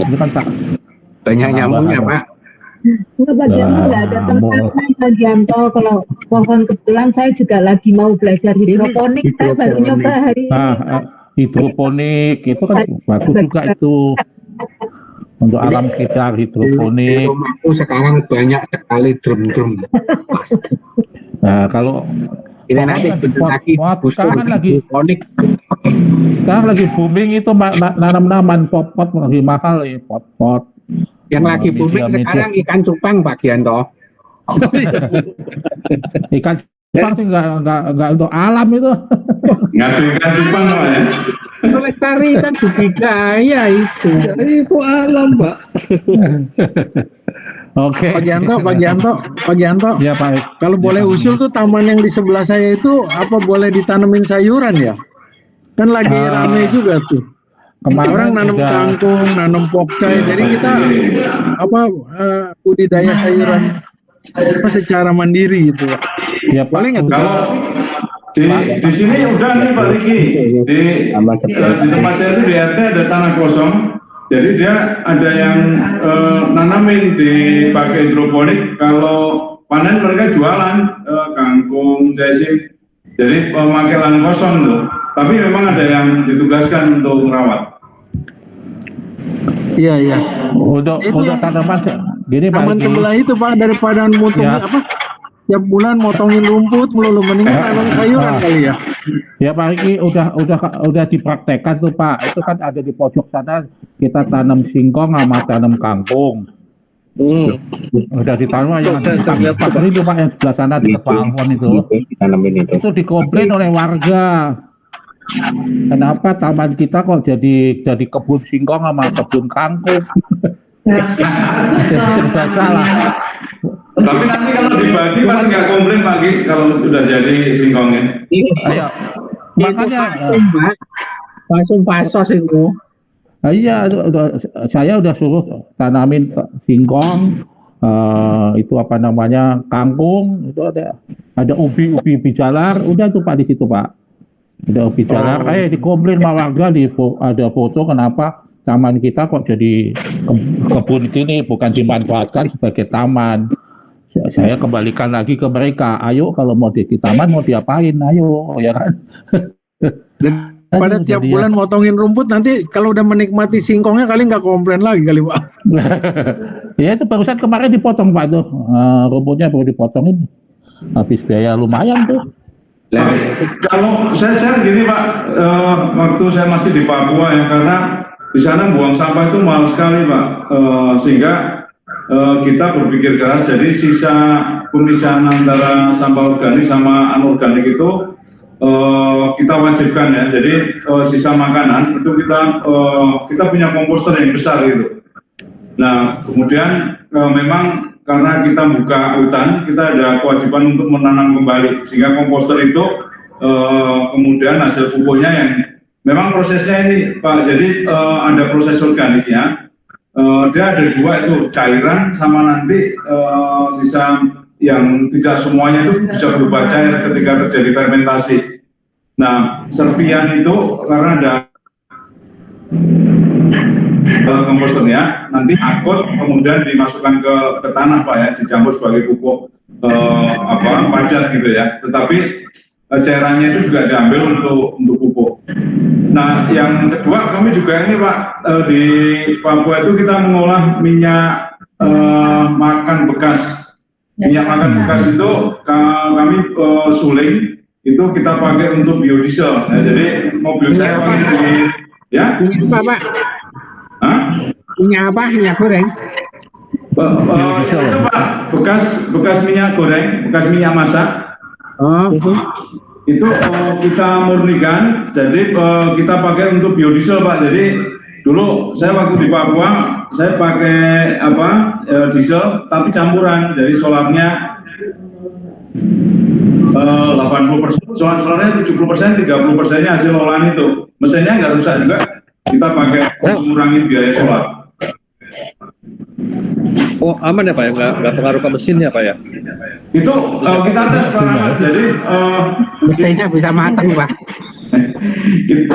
Itu kan banyak nyamuknya Pak. Pak Gianto nggak ada tempat Pak Gianto. Kalau pohon kebetulan saya juga lagi mau belajar hidroponik. Saya baru nyoba hari ini. Hidroponik itu kan bagus juga itu. Untuk alam sekitar hidroponik. Rumahku sekarang banyak sekali drum-drum. Nah, kalau ini nanti sekarang lagi booming itu nanam-naman pot-pot lebih mahal ya, pot-pot. Yang lagi booming sekarang ikan cupang Pak Gianto. Ikan cupang sih nggak untuk alam itu. Ngadu ikan cupang Pak ya. Melestarikan budidaya itu. Itu alam, Pak. Oke. Pak Gianto. Ya, Pak. Kalau boleh usul tuh taman yang di sebelah saya itu apa boleh ditanemin sayuran ya? Kan lagi rame juga tuh. Orang nanam kangkung, nanam pokcai. Jadi kita budidaya sayuran secara mandiri gitu, Pak. Ya, boleh nggak tuh? Di sini udah nih Pak Riki, di tempat saya itu di RT ada tanah kosong, jadi dia ada yang nanamin dipakai hidroponik, kalau panen mereka jualan kangkung, jasim, jadi memakai lahan kosong tuh, tapi memang ada yang ditugaskan untuk merawat. Iya. Udah tanaman gini Pak. Taman sebelah itu Pak, daripada motongin tiap bulan motongin rumput melulu, mendingan nanam sayuran kali ya. Ya Pak Riki udah dipraktekkan tuh Pak. Itu kan ada di pojok sana, kita tanam singkong sama tanam kangkung. Udah ditanam yang Pak itu Pak, yang sebelah sana di Alfon itu. Itu dikomplain oleh warga. Kenapa taman kita kok jadi kebun singkong sama kebun kangkung? Serba salah. Tapi nanti kalau dibagi pasti nggak komplain lagi kalau sudah jadi singkongnya. Ayo. Makanya langsung pasos itu. Iya, saya udah suruh tanamin singkong, itu apa namanya, kangkung, itu ada ubi jalar, udah tuh Pak di situ Pak. Ada ubi jalar, dikomplain sama warga, ada foto kenapa taman kita kok jadi kebun gini, bukan dimanfaatkan sebagai taman. Saya kembalikan lagi ke mereka, ayo kalau mau di taman mau diapain, ayo ya kan. Dan pada tiap bulan motongin rumput, nanti kalau udah menikmati singkongnya kali nggak komplain lagi kali Pak. Ya itu barusan kemarin dipotong Pak tuh, rumputnya baru dipotongin, habis biaya lumayan tuh. Nah, kalau saya share gini Pak, waktu saya masih di Papua ya, karena di sana buang sampah itu mahal sekali Pak, sehingga kita berpikir keras, jadi sisa pemisahan antara sampah organik sama anorganik itu kita wajibkan ya, jadi sisa makanan itu kita punya komposter yang besar gitu. Nah kemudian memang karena kita buka hutan, kita ada kewajiban untuk menanam kembali, sehingga komposter itu kemudian hasil pupuknya yang memang prosesnya ini Pak, jadi ada proses organiknya. dia ada dua itu, cairan sama nanti sisa yang tidak semuanya itu bisa berubah cair ketika terjadi fermentasi. Nah, serpian itu karena ada komposternya, nanti akut kemudian dimasukkan ke tanah Pak ya, dicampur sebagai pupuk padat gitu ya. Tetapi cairannya itu juga diambil untuk pupuk. Nah, yang kedua kami juga ini Pak, di Papua itu kita mengolah minyak makan bekas. Minyak makan bekas itu kami suling, itu kita pakai untuk biodiesel. Nah, jadi mobil saya pakai ya. Minyak apa Pak? Hah? Minyak apa? Minyak goreng? Itu Pak, bekas minyak goreng, bekas minyak masak. Itu kita murnikan, jadi kita pakai untuk biodiesel Pak. Jadi dulu saya waktu di Papua, saya pakai diesel, tapi campuran. Jadi solarnya 80%, solarnya 70%, 30%-nya hasil olahan itu. Mesinnya nggak rusak juga, kita pakai untuk mengurangi biaya solar. Oh aman ya Pak ya, nggak pengaruh ke mesinnya Pak ya? Itu kita tes Pak, jadi mesinnya bisa matang Pak.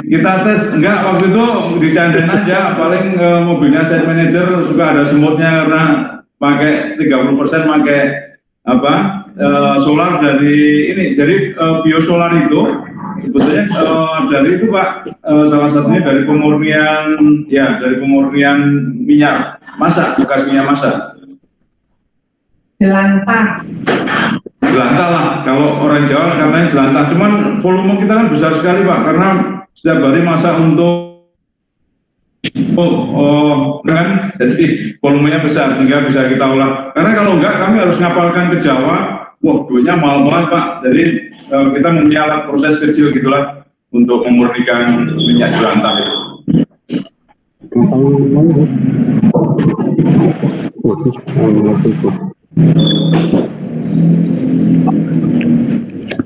Kita tes, enggak waktu itu dicandain aja, paling mobilnya site manager suka ada semutnya karena pakai 30% pakai solar dari ini. Jadi biosolar itu sebetulnya dari itu Pak, salah satunya dari pemurnian minyak masak, bekas minyak masak. Jelantah Lah, kalau orang Jawa katanya jelantah, cuman volume kita kan besar sekali Pak, karena setiap hari masak untuk kan, jadi volumenya besar sehingga bisa kita olah. Karena kalau enggak kami harus ngapalkan ke Jawa, wah duitnya mahal banget Pak. Jadi kita mempunyai alat proses kecil gitulah untuk memurnikan minyak jelantah itu.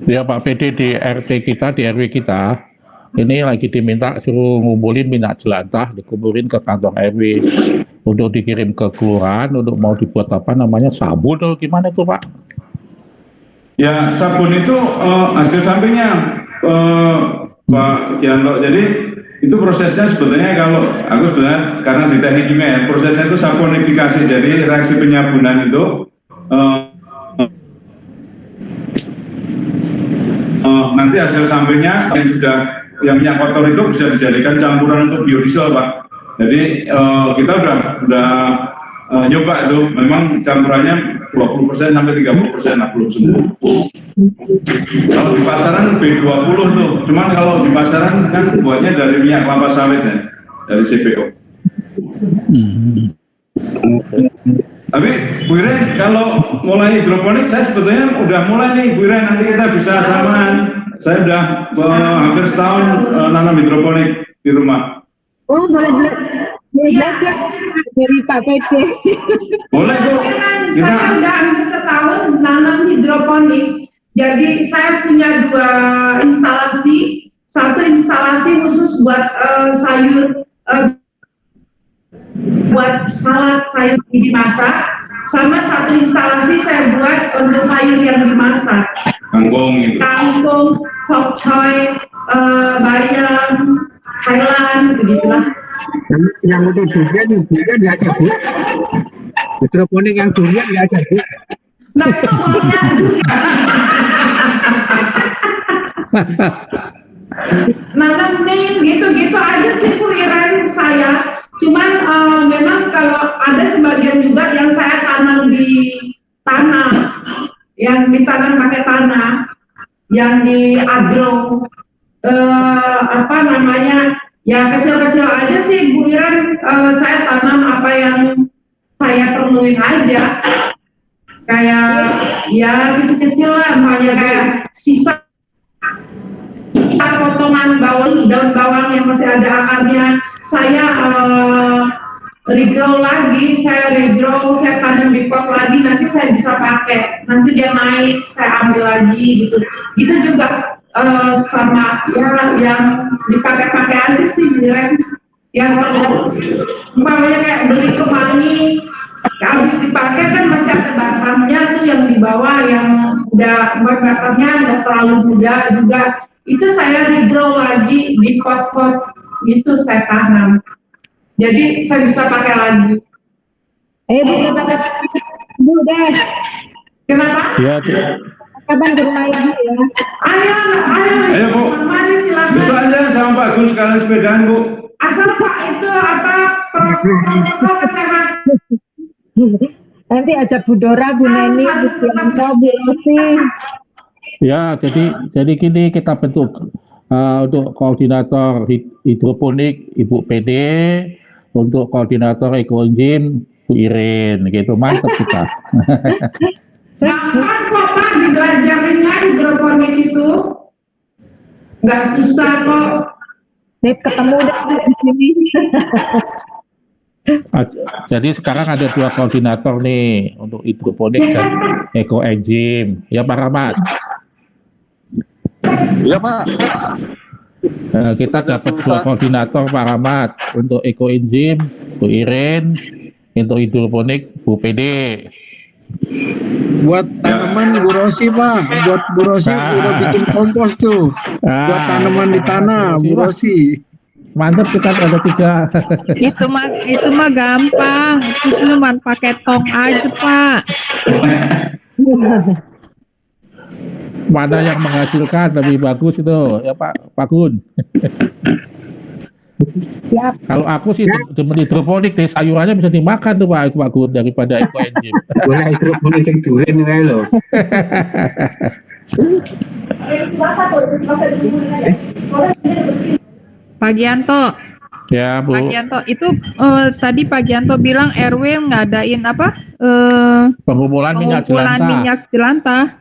Ya Pak PD di RT kita, di RW kita, ini lagi diminta suruh ngumpulin minyak jelantah, dikumpulin ke kantong RW untuk dikirim ke kelurahan untuk mau dibuat sabun atau gimana itu Pak? Ya sabun itu hasil sampingnya Pak Gianto. Jadi itu prosesnya sebetulnya kalau aku sebenarnya karena di teknik kimia ya, prosesnya itu saponifikasi. Jadi reaksi penyabunan itu nanti hasil sampingnya yang minyak kotor itu bisa dijadikan campuran untuk biodiesel Pak. Jadi kita udah nyoba itu, memang campurannya 20% sampai 30% lah, belum sembuh. Kalau di pasaran B20 tuh, cuman kalau di pasaran kan buatnya dari minyak kelapa sawit ya, dari CPO. Tapi Bu Iren, kalau mulai hidroponik saya sebetulnya udah mulai nih Bu Iren, nanti kita bisa samaan. Saya udah hampir setahun nanam hidroponik di rumah. Oh boleh belajar dari Pak PD. Boleh Bu. Saya udah hampir setahun nanam hidroponik. Jadi saya punya 2 instalasi. Satu instalasi khusus buat sayur, buat salad sayur dimasak, sama satu instalasi saya buat untuk sayur yang dimasak. Kangkung, pok choy, bayam, Thailand, begitulah. Yang untuk durian nggak ada Bu. Hidroponik yang durian nggak ada Bu. Nah itu maunya durian. Nanamin gitu-gitu aja sih Bu Iren saya. Cuman memang kalau ada sebagian juga yang saya tanam di tanah, yang ditanam pakai tanah, yang di agro, ya kecil-kecil aja sih Bu Iren, saya tanam apa yang saya perluin aja, kayak ya kecil-kecil lah, makanya kayak sisa potongan bawang, daun bawang yang masih ada akarnya, saya regrow lagi, saya tanam di pot lagi, nanti saya bisa pakai, nanti dia naik, saya ambil lagi gitu. Itu juga sama ya yang dipakai-pakai aja sih, yang umpamanya kayak beli kemangi, habis dipakai kan masih ada batangnya tuh yang di bawah yang udah batangnya nggak terlalu muda juga. Itu saya regrow lagi di pot-pot gitu saya tanam. Jadi saya bisa pakai lagi. Bu deh. Kenapa? Ya, Kapan ke rumah ibu ya? Ayo Bu, Mari silakan. besok aja sama Pak Gun sekalian sepedaan Bu. Asal Pak itu apa protokol kesehatan. Nanti ajak Bu Dora, Bu Neni, Bu Sianto, Bu Rosi. ya, jadi gini kita bentuk untuk koordinator hidroponik Ibu PD, untuk koordinator ekoenzim Bu Irin, gitu mantap kita. Gampang kok Pak dibelajarinnya hidroponik itu. Nggak susah kok. Nih ketemu deh di sini. Jadi sekarang ada 2 koordinator nih untuk hidroponik dan ekoenzim. Ya Pak Rahmat. Ya Pak. Kita dapat 2 koordinator Pak Rahmat untuk ekoenzim Bu Irin, untuk hidroponik Bu PD. Buat tanaman Bu Rosi Pak, buat Bu Rosi udah bikin kompos tuh. Buat tanaman di tanah Bu Rosi. Mantap kita ada 3. Itu mah gampang. Itu cuma pakai tong aja, Pak. Mana yang menghasilkan lebih bagus itu ya Pak Gun. Siap. Kalau aku sih temen hidroponik deh, sayurannya bisa dimakan tuh Pak Gun daripada ekoenzim. Boleh hidroponik yang durian ini loh. Pak Gianto. Ya Bu. Pak Gianto, itu tadi Pak Gianto bilang RW ngadain apa? Pengumpulan minyak jelantah.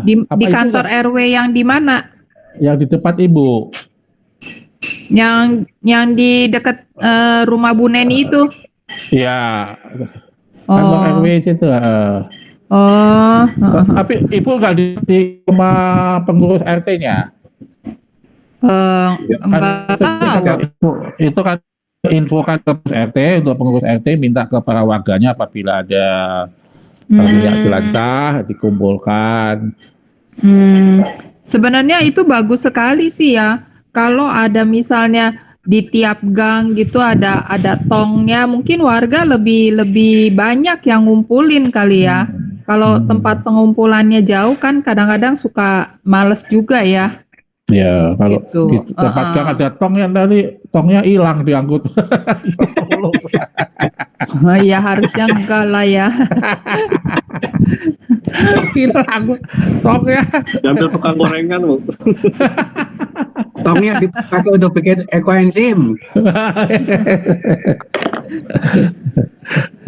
Di kantor RW yang di mana? Yang di tempat Ibu. Yang di dekat rumah Bu Neni itu. Ya. Kantor RW itu. Tapi Ibu nggak di rumah pengurus RT-nya? Itu kan info kan ke RT, untuk pengurus RT minta ke para warganya apabila ada minyak jelantah dikumpulkan. Sebenarnya itu bagus sekali sih ya. Kalau ada misalnya di tiap gang gitu ada tongnya, mungkin warga lebih banyak yang ngumpulin kali ya. Kalau tempat pengumpulannya jauh kan kadang-kadang suka males juga ya. Ya, kalau gitu. Di tempat gang ada tongnya, tadi tongnya hilang diangkut. Oh iya, harusnya enggak lah ya. Hilang tongnya. Diambil tukang gorengan Bu. Tongnya dipakai untuk bikin ekoenzim.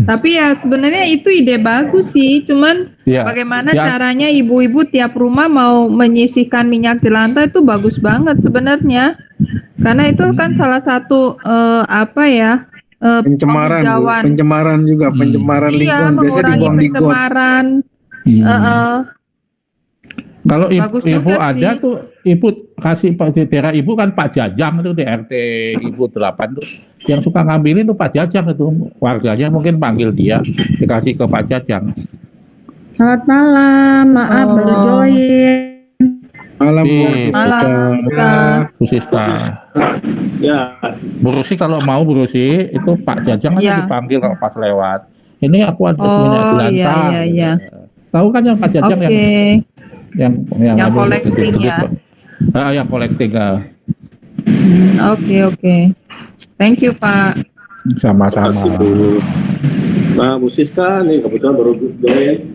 Tapi ya sebenarnya itu ide bagus sih, cuman bagaimana caranya ibu-ibu tiap rumah mau menyisihkan minyak jelantah itu bagus banget sebenarnya, karena itu kan salah satu pencemaran juga, pencemaran lingkungan, biasanya dibuang di got. Pencemaran. Kalau ibu ada tuh, ibu kasih di daerah ibu kan Pak Jajang itu di RT Ibu 8 tuh, yang suka ngambilin tuh Pak Jajang itu, warganya mungkin panggil dia, dikasih ke Pak Jajang. Selamat malam, maaf baru join. Malam Bu Siska. Ya. Bu Rusi kalau mau Bu Rusi itu Pak Jajang aja dipanggil kalau pas lewat. Ini aku ada minyak jelantah. Iya. Tahu kan yang Pak Jajang yang collecting ya. Yang collecting. Oke. Thank you Pak. Sama-sama. Nah Bu Siska nih kebetulan baru join.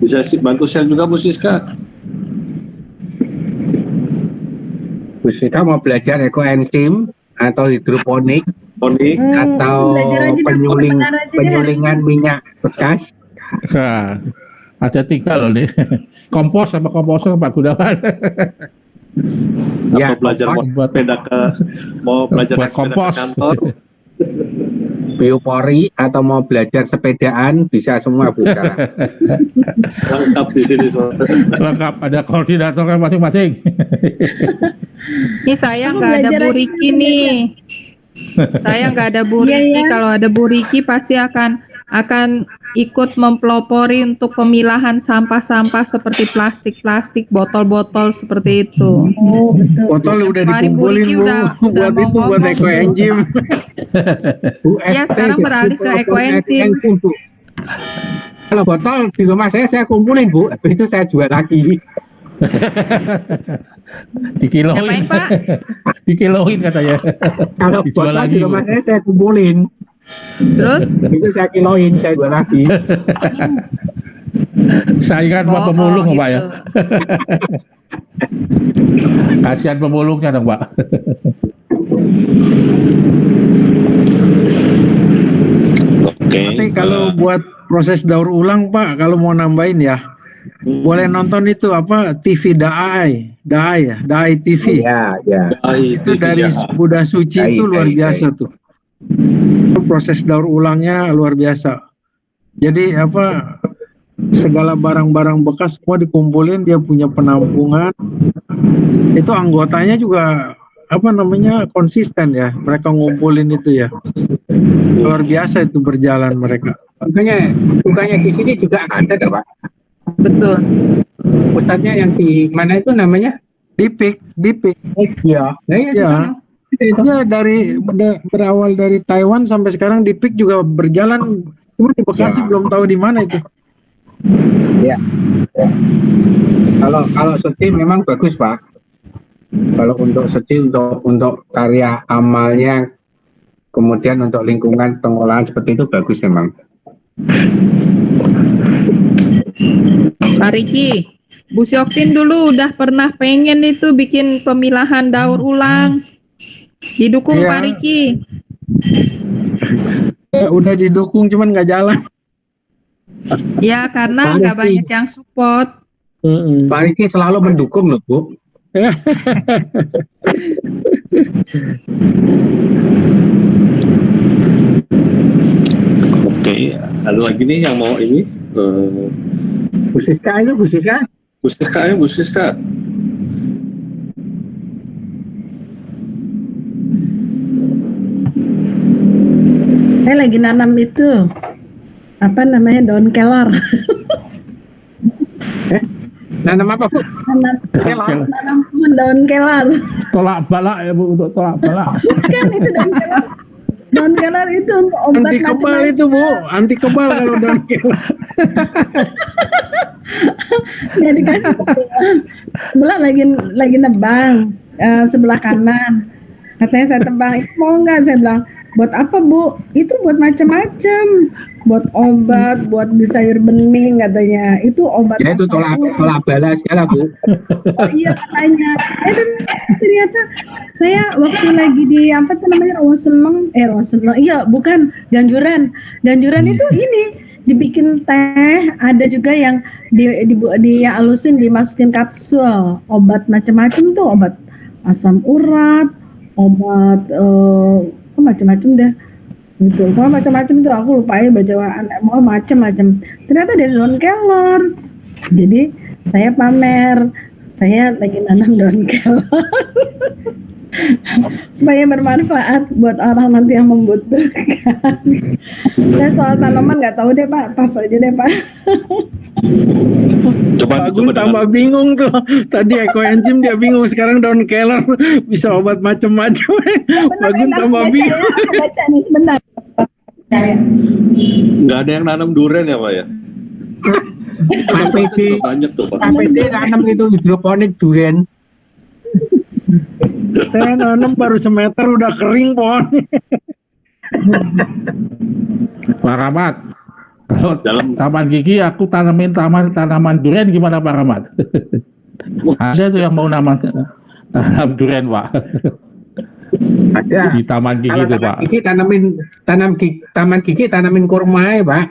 Bisa bantu share juga Bu Siska. Bu Siska mau belajar ekoenzim atau hidroponik atau penyulingan minyak bekas. Nah, ada 3 loh nih. Kompos sama komposer Pak Gunawan. Ya, belajar mau belajar kompos. kantor. Biopori atau mau belajar sepedaan bisa semua Bu. Lengkap di sini. Lengkap, ada koordinatornya masing-masing. Ini saya nggak ada Bu Riki nih. Saya nggak ada Bu Iya, Riki. ya. Kalau ada Bu Riki pasti akan ikut mempelopori untuk pemilahan sampah-sampah seperti plastik-plastik, botol-botol seperti itu. Oh, betul. Botol udah Kemarin Bu dikumpulin Riki Bu, udah buat mau itu buat ngomong, eco Bu. enzim. Ya, sekarang beralih ke ekoenzim. Bu. Kalau botol di rumah saya kumpulin Bu, habis itu saya jual lagi. Dikiloin. Ngapain, Pak? Dikiloin katanya. Kalau Dijual botol lagi, di rumah Bu. saya kumpulin. Terus? Itu saya kiloin, saya jual lagi. Saingan sama Oh, pemulung, gitu. Pak ya. Kasihan pemulungnya dong, Pak. Tapi kalau buat proses daur ulang Pak, kalau mau nambahin ya, boleh nonton itu apa TV Daai TV. Ya, ya. Itu dari Buddha Suci Dai, itu luar Dai, biasa tuh. Proses daur ulangnya luar biasa. Jadi apa segala barang-barang bekas semua dikumpulin, dia punya penampungan. Itu anggotanya juga apa namanya konsisten ya, mereka ngumpulin itu ya. Luar biasa itu berjalan mereka. Bukannya di sini juga ada kan, Pak? Betul. Pusatnya yang di mana itu namanya? Dipik. Iya. Nah, iya, di Ya. sana. Itu. Ya berawal dari Taiwan sampai sekarang Dipik juga berjalan, cuma di Bekasi belum tahu di mana itu. Ya. Kalau Seti memang bagus Pak. Kalau untuk Seti untuk karya amalnya, kemudian untuk lingkungan pengolahan seperti itu bagus memang. Pak Riki, Bu Syoktin dulu udah pernah pengen itu bikin pemilahan daur ulang. Didukung Iya. Pak Riki. Udah didukung cuman nggak jalan. Ya, karena Pak nggak Riki. banyak yang support. Pak Riki selalu mendukung loh Bu. Oke, ada lagi nih yang mau ini. Bu Siska itu Bu Siska. Bu Siska. Saya lagi nanam itu apa namanya daun kelor. Nanam apa Bu? nanam pohon daun kelor. Tolak balak ya Bu, untuk tolak balak. Bukan itu daun kelor. Daun kelor itu untuk obat Anti kebal macam-macam. itu Bu, anti kebal kalau daun kelor. Dia dikasih sebelah lagi nebang sebelah kanan. Katanya saya tebang, itu mau nggak? Saya bilang, buat apa Bu? Itu buat macam-macam. Buat obat, buat di sayur bening katanya. Itu obat. Ya itu tolak bala segala Bu. Oh iya katanya. Ternyata saya waktu lagi di apa tuh namanya Rawaseneng, iya bukan Ganjuran itu ini dibikin teh, ada juga yang dihalusin dimasukin kapsul, obat macam-macam tuh, obat asam urat, obat macam-macam dah. Gitu, macam-macam tuh aku lupa ya bacaan mau macam-macam. Ternyata dari daun kelor. Jadi saya pamer, saya lagi nanam daun kelor supaya bermanfaat buat orang nanti yang membutuhkan. Saya soal tanaman nggak tahu deh Pak, pas aja deh Pak. Pak Gun tambah bingung tuh. Tadi ekoenzim dia bingung, sekarang daun kelor bisa obat macam-macam. Pak Gun tambah bingung. Aku baca nih sebentar. Nggak ada yang nanam durian ya Pak ya? APD Banyak tuh Pak. APD nanam itu hidroponik durian. Saya nanam baru semeter udah kering pohon. Pak Rahmat, kalau taman gigi aku tanamin tanaman durian gimana Pak Rahmat? Ada tuh yang mau tanam durian Pak. Ada. Di taman gigi Kalau tuh Pak. Gigi taman gigi tanamin kurma ya Pak.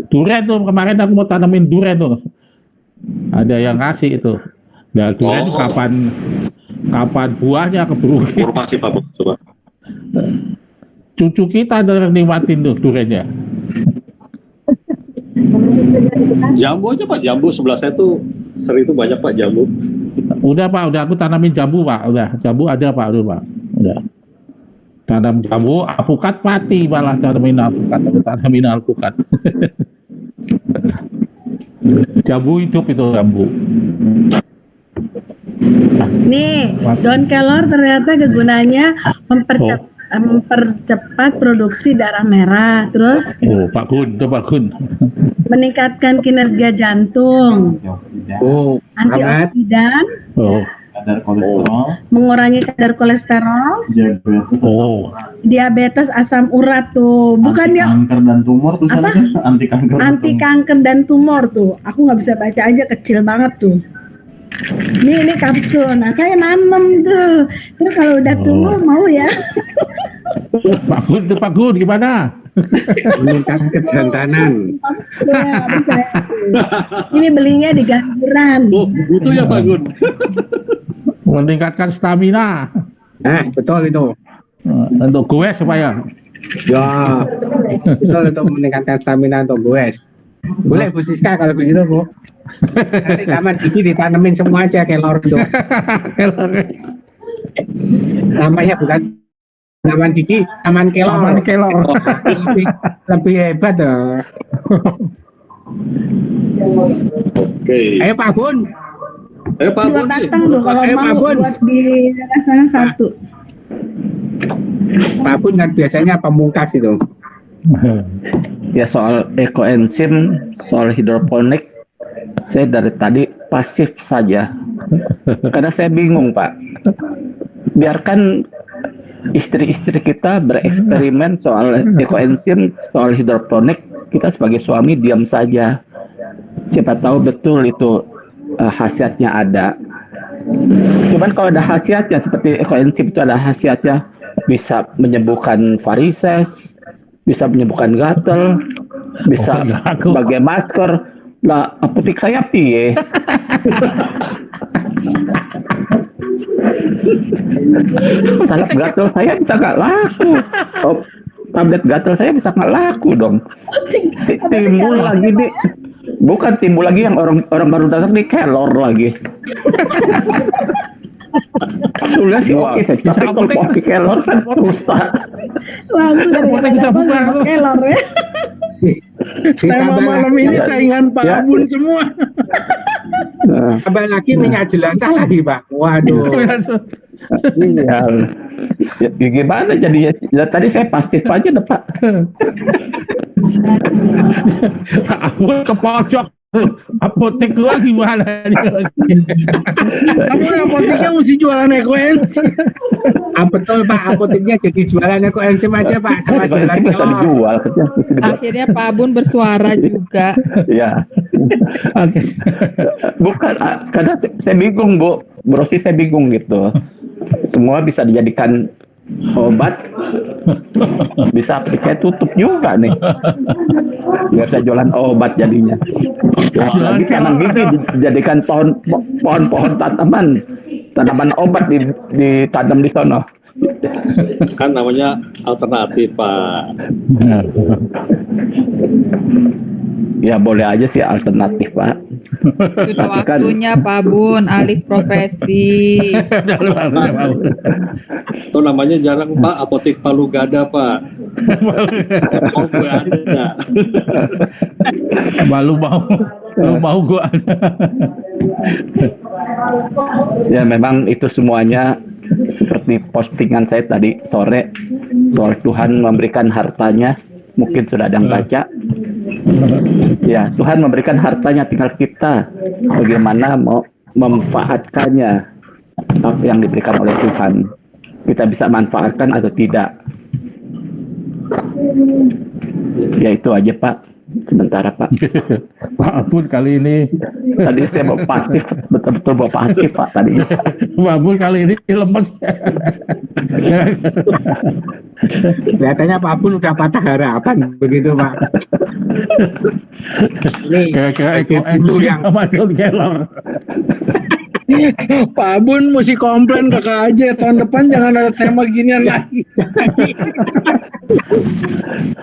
Durian tuh kemarin aku mau tanamin durian tuh. Ada yang ngasih itu. Nah, durian kapan buahnya keburu. Kurma sih Pak, coba. Cucu kita ada yang nikmatin tuh duriannya. Jambu aja Pak, jambu sebelah saya tuh sering itu banyak Pak jambu. Udah Pak, udah aku tanamin jambu Pak, udah jambu ada Pak, udah Pak. Ya. Tanam jambu, alpukat mati malah tanamin alpukat. Jambu hidup itu jambu. Nih, daun kelor ternyata kegunaannya mempercepat produksi darah merah, terus Pak Gun. meningkatkan kinerja jantung, antioksidan, kadar kolesterol, mengurangi kadar kolesterol, diabetes, asam urat tuh, bukan ya? kanker dan tumor tuh Apa? Anti kanker dan tumor tuh. Aku nggak bisa baca aja, kecil banget tuh. Ini kapsul. Nah, saya nanam tuh. Terus kalau udah tumbuh mau ya? Pak Gun gimana? Meningkatkan kejantanan. Ini belinya di Ganjuran. Butuh ya Pak Gun. Meningkatkan stamina. Betul itu. Untuk gue supaya. Ya, betul untuk meningkatkan stamina untuk goes. Boleh Bu Siska kalau begitu Bu. Nanti taman gigi ditanemin semua aja kelor itu. Namanya bukan taman gigi, taman kelor. Lebih hebat loh. Oke. Ayo Pak Bun. Dua batang tuh kalau Ayo, Pak mau Bun. buat di daerah sana satu. Pak Bun kan biasanya pemungkas itu. Ya soal ekoenzim, soal hidroponik, saya dari tadi pasif saja. Karena saya bingung Pak. Biarkan istri-istri kita bereksperimen soal ekoenzim, soal hidroponik, kita sebagai suami diam saja. Siapa tahu betul itu khasiatnya ada. Cuman kalau ada khasiatnya seperti ekoenzim itu ada khasiatnya bisa menyembuhkan varises, bisa menyembuhkan gatal, bisa sebagai masker. Lah apotek saya piye? Salep gatal saya bisa nggak laku. Tablet gatal saya bisa nggak laku dong. Timbul lagi nih. Bukan timbul lagi yang orang baru datang nih kelor lagi. Sudah sih oke saja. Tapi kalau kopi kelor kan susah. Wah, aku gara-gara kelor ya. Tema malam ini saingan Pak Bun semua. Tambah lagi minyak jelantah lagi Pak. Waduh. Iya. Ya, gimana jadinya? Ya, tadi saya pasif aja deh Pak. Aku ke pojok. Apotek gua gimana? Kamu apoteknya mesti jualan ekoenzim. Betul Pak, apoteknya jadi jualan ekoenzim aja Pak. Sama jualan bisa dijual. Akhirnya Pak Bun bersuara juga. Ya. Oke. Bukan, karena saya bingung Bu. Brosi saya bingung gitu. Semua bisa dijadikan obat, bisa saya tutup juga nih. Biar saya jualan obat jadinya. Lagi tanam gigi dijadikan pohon-pohon tanaman obat ditanam di sana. Kan namanya alternatif Pak. Ya boleh aja sih alternatif Pak. Sudah waktunya Pak Bun alih profesi. Itu namanya jarang Pak, apotek Palu Gada Pak. Oh gue ada. Baru mau gue ada. Ya memang itu semuanya seperti postingan saya tadi sore soal Tuhan memberikan hartanya, mungkin sudah ada yang baca. Ya Tuhan memberikan hartanya, tinggal kita bagaimana mau memanfaatkannya apa yang diberikan oleh Tuhan. Kita bisa manfaatkan atau tidak. Ya itu aja Pak. Sementara Pak. Pak Bun kali ini. Tadi saya mau pasif, betul-betul mau pasif Pak tadi. Pak Bun kali ini lemes. Kelihatannya Pak Bun udah patah harapan begitu Pak. Ini itu yang Madon Kelor. Pak Bun mesti komplain ke KJ tahun depan jangan ada tema ginian lagi.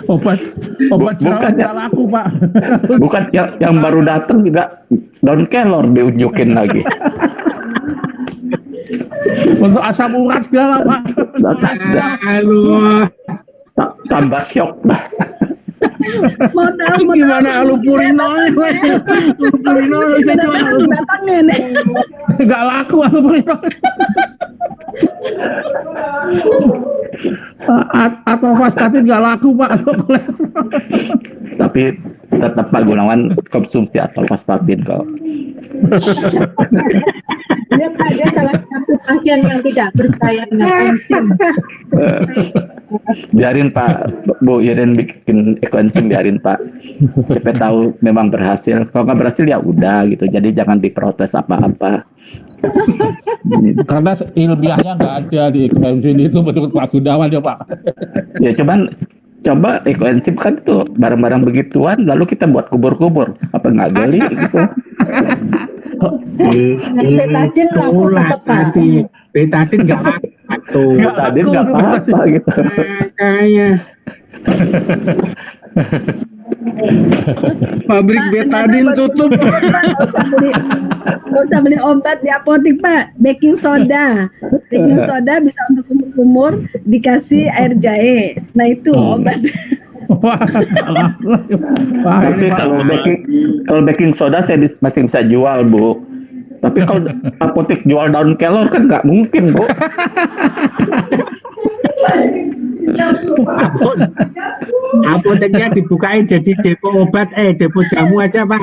obat bukan nggak laku Pak. Bukan yang baru datang juga daun kelor diunjukin lagi. Untuk asam urat segala Pak. Aduh. Tambah syok. Mau tahu Gimana alupurinonya? Alupurino saya jual. Batangnya nih. Nggak laku alupurino. Atau vastatin nggak laku Pak, atau kolesterol. Tapi tetap Pak Gunawan konsumsi atau vastatin kok. Dia Pak, dia salah satu pasien yang tidak percaya dengan enzim. Biarin Pak, Bu Irin bikin ekoenzim, biarin Pak. Siapa tahu memang berhasil. Kalau nggak berhasil ya udah gitu. Jadi jangan diprotes apa-apa. Karena ilmiahnya nggak ada di ekoenzim itu menurut Pak Gunawan ya Pak. Ya coba ekoenzim kan tuh barang-barang begituan, lalu kita buat kubur-kubur. Apa nggak geli gitu? Betadin laku tetap Pak. Betadin nggak apa-apa. Betadin nggak apa-apa gitu. Kayak Pabrik betadin tutup. Nggak usah beli obat di apotek Pak. Baking soda bisa untuk kumur-kumur, dikasih air jahe. Nah itu obat. Tapi kalau baking soda saya masih bisa jual Bu. Tapi kalau apotek jual daun kelor kan nggak mungkin Bu. apoteknya dibukain jadi depo obat, depo jamu aja Pak.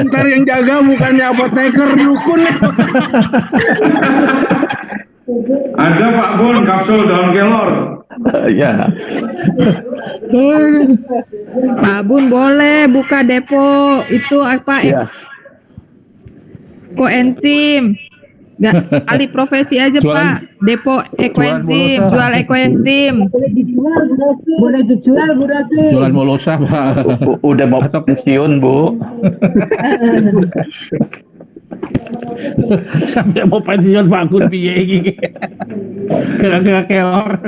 Ntar yang jaga bukannya apoteker, dukun. Ada Pak Bun, kapsul daun kelor. Ya. Pak Bun boleh buka depo itu apa? Ya. Ekoenzim. Nggak, alih profesi aja Pak. Depo ekoenzim, jual ekoenzim. Boleh dijual Bu Rosli. Jualan molosa Pak. Udah mau pensiun Bu. Sampai mau pensiun Pak Gun piye iki. Kira-kira kelor.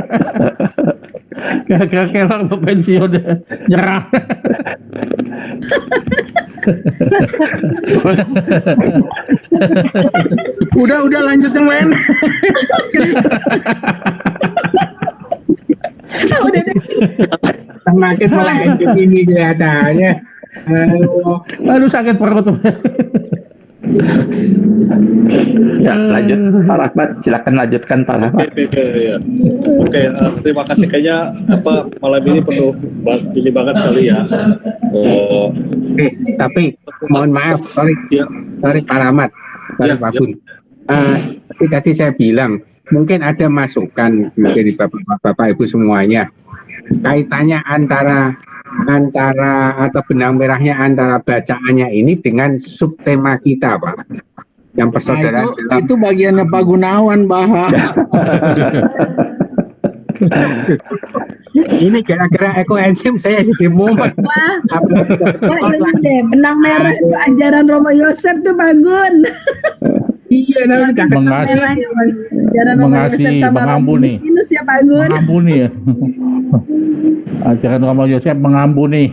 Kira-kira kelor mau pensiun nyerah. Udah lanjut yang lain. Semakin melanjut ini kelihatannya. Aduh sakit perut. Ya lanjut Pak Rahmat, silakan lanjutkan Pak Rahmat. Oke, terima kasih. Kayaknya malam ini penuh ini banget sekali ya. Tapi mohon maaf, sorry Pak Rahmat, sorry Pak Bun. Seperti tadi saya bilang, mungkin ada masukan dari Bapak Ibu semuanya. Kaitannya antara atau benang merahnya antara bacaannya ini dengan subtema kita Pak. Yang persaudaraan itu bagiannya Pak Gunawan Bah. Ini gara-gara ekoenzim saya jadi mumet. Wah ilmu deh, benang merah itu ajaran Romo Yosef tuh Pak Gun. Iya, ajaran Romo Yosef sama mengampuni. Minus ya Pak Gun. Mengampuni ya. Ajaran Romo Yosef mengampuni.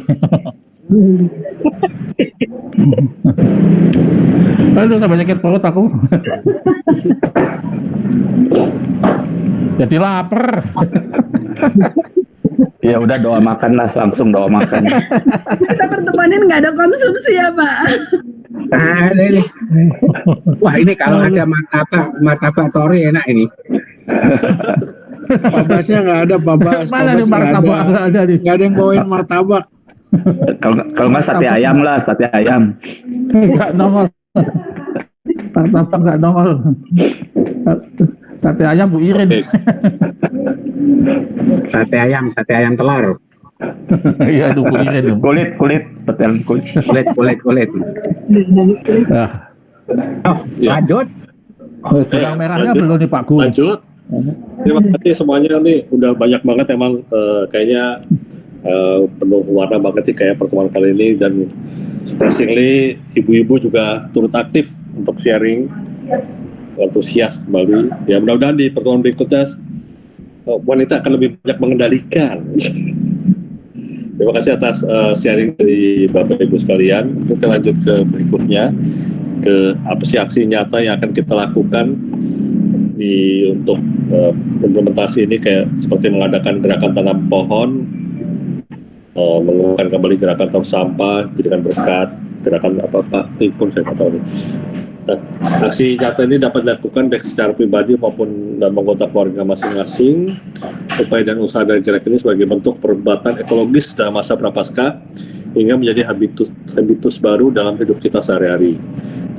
Aduh, tambah sakit perut aku. Jadi lapar. Ya udah doa makan lah, langsung doa makan. Kita pertemuanin nggak ada konsumsi ya Pak. Ini. Wah ini kalau ada martabak tori enak ini. Pabasnya nggak ada, Pabas. Mana nih martabak? Nggak ada nih. Nggak ada yang bawain martabak. Kalau nggak sate ayam lah, sate ayam. Nggak nongol. Martabak nggak nongol. Sate ayam Bu Irin. Sate ayam telur. Iya, Bu Irin. Kulit, setel kulit. Ya. Lanjut. Benang merahnya belum nih Pak Gun. Lanjut. Terima kasih semuanya nih, udah banyak banget emang kayaknya penuh warna banget sih kayak pertemuan kali ini, dan surprisingly ibu-ibu juga turut aktif untuk sharing, antusias kembali. Ya mudah-mudahan di pertemuan berikutnya wanita akan lebih banyak mengendalikan. Terima kasih atas sharing dari Bapak Ibu sekalian. Kita lanjut ke berikutnya, ke apa sih aksi nyata yang akan kita lakukan untuk implementasi ini, kayak seperti mengadakan gerakan tanam pohon, mengumpulkan kembali gerakan tong sampah, jadikan berkat, gerakan apa Pak pun saya nggak tahu nih. Nah, aksi nyata ini dapat dilakukan baik secara pribadi maupun dalam anggota keluarga masing-masing. Upaya dan usaha dari gerak ini sebagai bentuk perbuatan ekologis dalam masa prapaskah hingga menjadi habitus baru dalam hidup kita sehari-hari.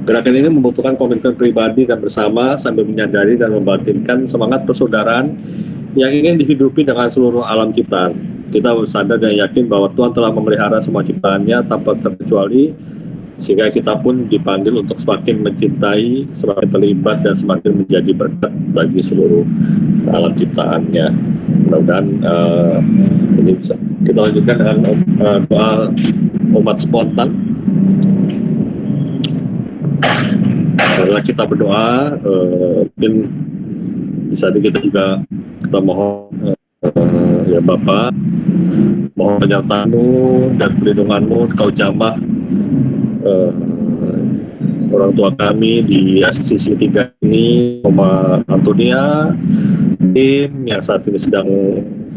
Gerakan ini membutuhkan komitmen pribadi dan bersama sambil menyadari dan membatinkan semangat persaudaraan yang ingin dihidupi dengan seluruh alam ciptaan. Kita sadar dan yakin bahwa Tuhan telah memelihara semua ciptaannya tanpa terkecuali, sehingga kita pun dipanggil untuk semakin mencintai, semakin terlibat, dan semakin menjadi berkat bagi seluruh alam ciptaannya. Mudah-mudahan ini bisa kita lanjutkan dengan doa umat spontan. Setelah kita berdoa, mungkin bisa kita juga kita mohon ya Bapak, mohon penyertaan-Mu dan perlindungan-Mu, Kau jamah orang tua kami di sisi 3 ini, Oma Antonia, tim yang saat ini sedang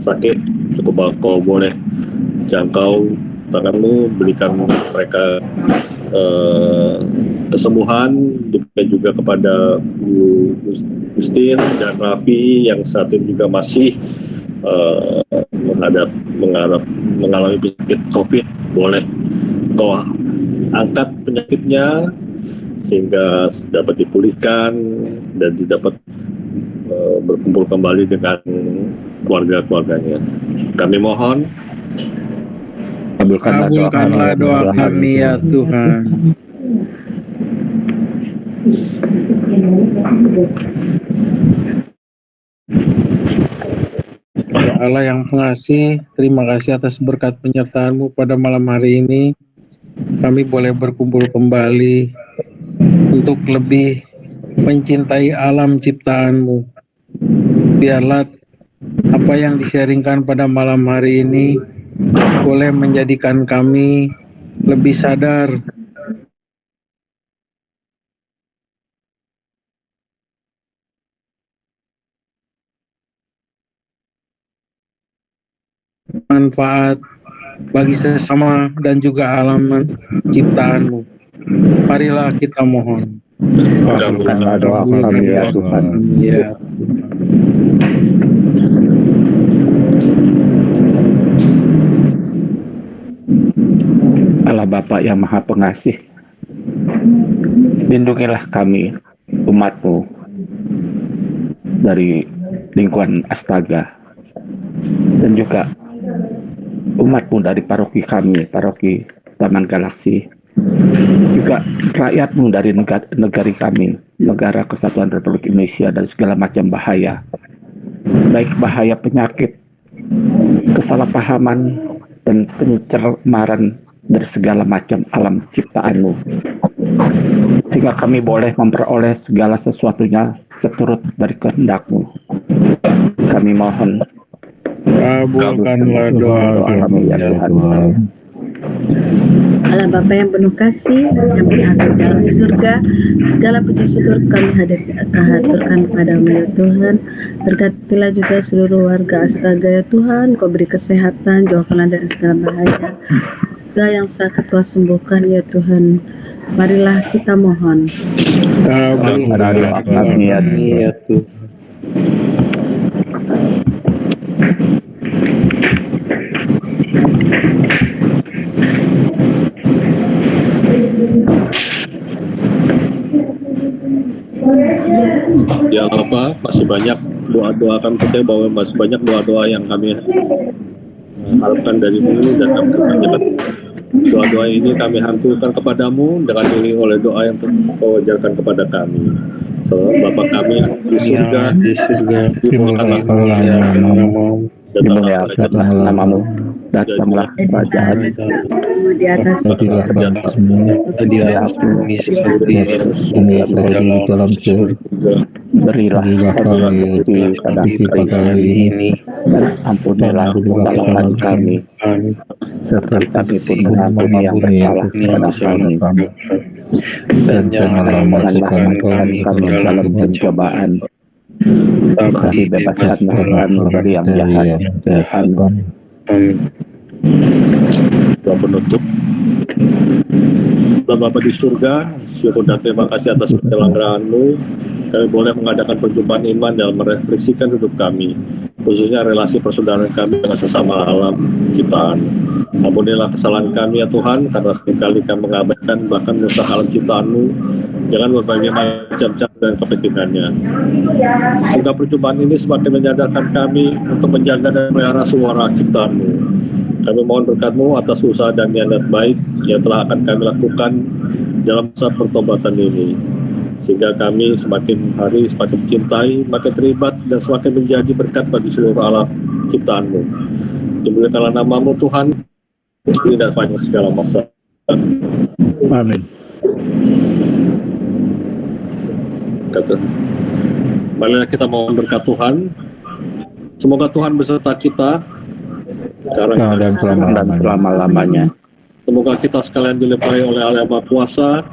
sakit, cukup Kau boleh jangkau tangan-Mu, berikan mereka kesembuhan, demikian juga kepada Bu Justin dan Raffi yang saat ini juga masih mengalami penyakit COVID. Boleh Kau angkat penyakitnya sehingga dapat dipulihkan dan dapat berkumpul kembali dengan keluarga-keluarganya. Kami mohon kabulkanlah doa kami ya Tuhan. Ya Allah yang pengasih, terima kasih atas berkat penyertaan-Mu pada malam hari ini. Kami boleh berkumpul kembali untuk lebih mencintai alam ciptaan-Mu. Biarlah apa yang di-sharingkan pada malam hari ini boleh menjadikan kami lebih sadar manfaat bagi sesama dan juga alam ciptaan-Mu. Marilah kita mohon. Kabulkanlah doa kami ya Tuhan. Ya. Allah Bapa yang Maha Pengasih, lindungilah kami, umat-Mu, dari lingkungan astaga, dan juga umat-Mu dari paroki kami, paroki Taman Galaksi, juga rakyat-Mu dari negari kami, Negara Kesatuan Republik Indonesia, dari segala macam bahaya, baik bahaya penyakit, kesalahpahaman, dan pencemaran dari segala macam alam ciptaan-Mu, sehingga kami boleh memperoleh segala sesuatunya seturut dari kehendak-Mu. Kami mohon kabulkanlah doa kami ya Tuhan. Allah Bapa yang penuh kasih, yang berada di dalam surga, segala puji syukur kami haturkan kepadamu ya Tuhan. Berkatilah juga seluruh warga Astaga ya Tuhan, Kau beri kesehatan, jauhkanlah dari segala bahaya. Juga yang sakit Kau sembuhkan ya Tuhan. Marilah kita mohon. Kabulkanlah doa kami ya Tuhan. ya Bapak, masih banyak doa-doa, kami percaya bahwa masih banyak doa-doa yang kami harapkan dari-Mu dan kami percayakan. Doa-doa ini kami hanturkan kepadamu dengan diiringi oleh doa yang Kau ajarkan kepada kami. Bapa kami di surga, dimuliakanlah namamu, datanglah kerajaan-Mu, Di atas di atas bumi seperti dalam surga. berilah kami pada hari ini, dan ampunilah kesalahan kami, serta kami pun mengampuni yang bersalah kepada kami, dan janganlah masukkan kami ke dalam pencobaan, tapi bebaskanlah dari yang jahat. Amin. Doa penutup. Bapa di surga, syukur dan terima kasih atas penyelenggaraan-Mu. Kami boleh mengadakan perjumpaan iman dalam merefleksikan hidup kami, khususnya relasi persaudaraan kami dengan sesama alam ciptaan. Ampunilah kesalahan kami ya Tuhan, karena seringkali kami mengabaikan bahkan merusak alam ciptaan-Mu dengan berbagai macam cara dan kepentingannya. Sehingga perjumpaan ini semakin menyadarkan kami untuk menjaga dan melihara suara ciptaan-Mu. Kami mohon berkat-Mu atas usaha dan niat baik yang telah akan kami lakukan dalam masa pertobatan ini, sehingga kami semakin hari semakin mencintai, makin terlibat, dan semakin menjadi berkat bagi seluruh alam ciptaan-Mu. Dimuliakanlah nama-Mu Tuhan, ini dan sepanjang segala masa. Amin. Marilah kita mohon berkat Tuhan. Semoga Tuhan beserta kita sekarang dan selama-lamanya. Semoga kita sekalian dilimpahi oleh Allah yang Maha Kuasa,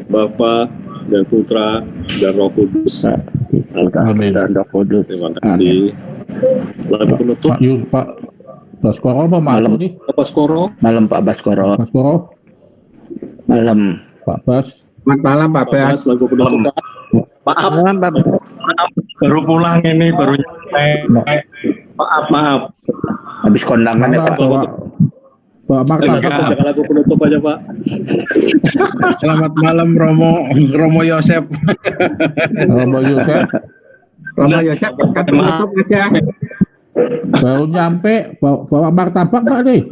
Bapa dan Putra dan Roh Kudus. Amin. Dan Roh Kudus. Terima kasih. Lagu penutup. Pak Baskoro apa malam nih? Pak Baskoro. Malam Pak Baskoro. Baskoro. Malam Pak Bas. Selamat malam Pak Bas. Lagu penutup. Maaf, baru pulang ini, baru nyampe. Maaf. Habis kondangan ya Pak. Pak Marta. Lagu penutup aja Pak. Selamat malam Romo Yosep. Romo Yosep. Romo Yosep, penutup aja. Baru nyampe, bawa martabak nggak nih?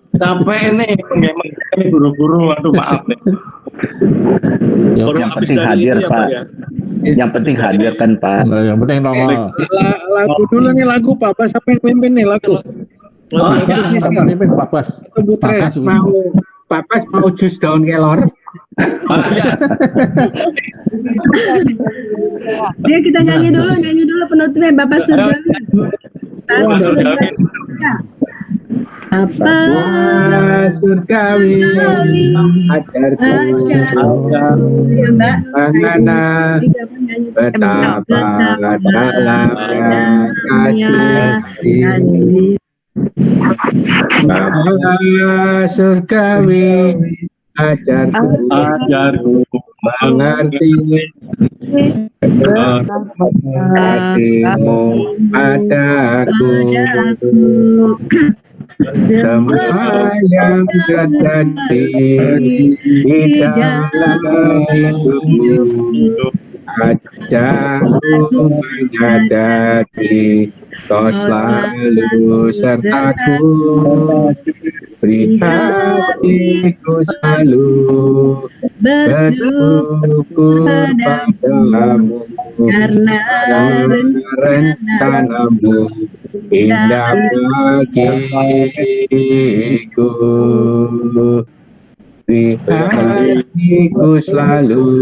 Capek ini, ini buru-buru, aduh maaf nih. Yang penting hadir Pak. Yang penting hadir kan Pak. Yang penting nongol. Lagu dulu nih lagu Pak Bas, apa yang pimpin nih lagu? Pimpin Pak Bas. Pak Bas mau jus daun kelor. Dia kita nyanyi dulu penutupnya Bapak Surgawi. Apa surgawi ajarku bagaimana betapa dalamnya kasih Bapa surgawi ajarku mengerti kasih-Mu padaku. Semua yang terjadi di dalam hidupku ajarku menyadari Kau selalu sertaku, beri hatiku selalu bersyukur padamu karena rencanamu indah bagiku, beri hatiku selalu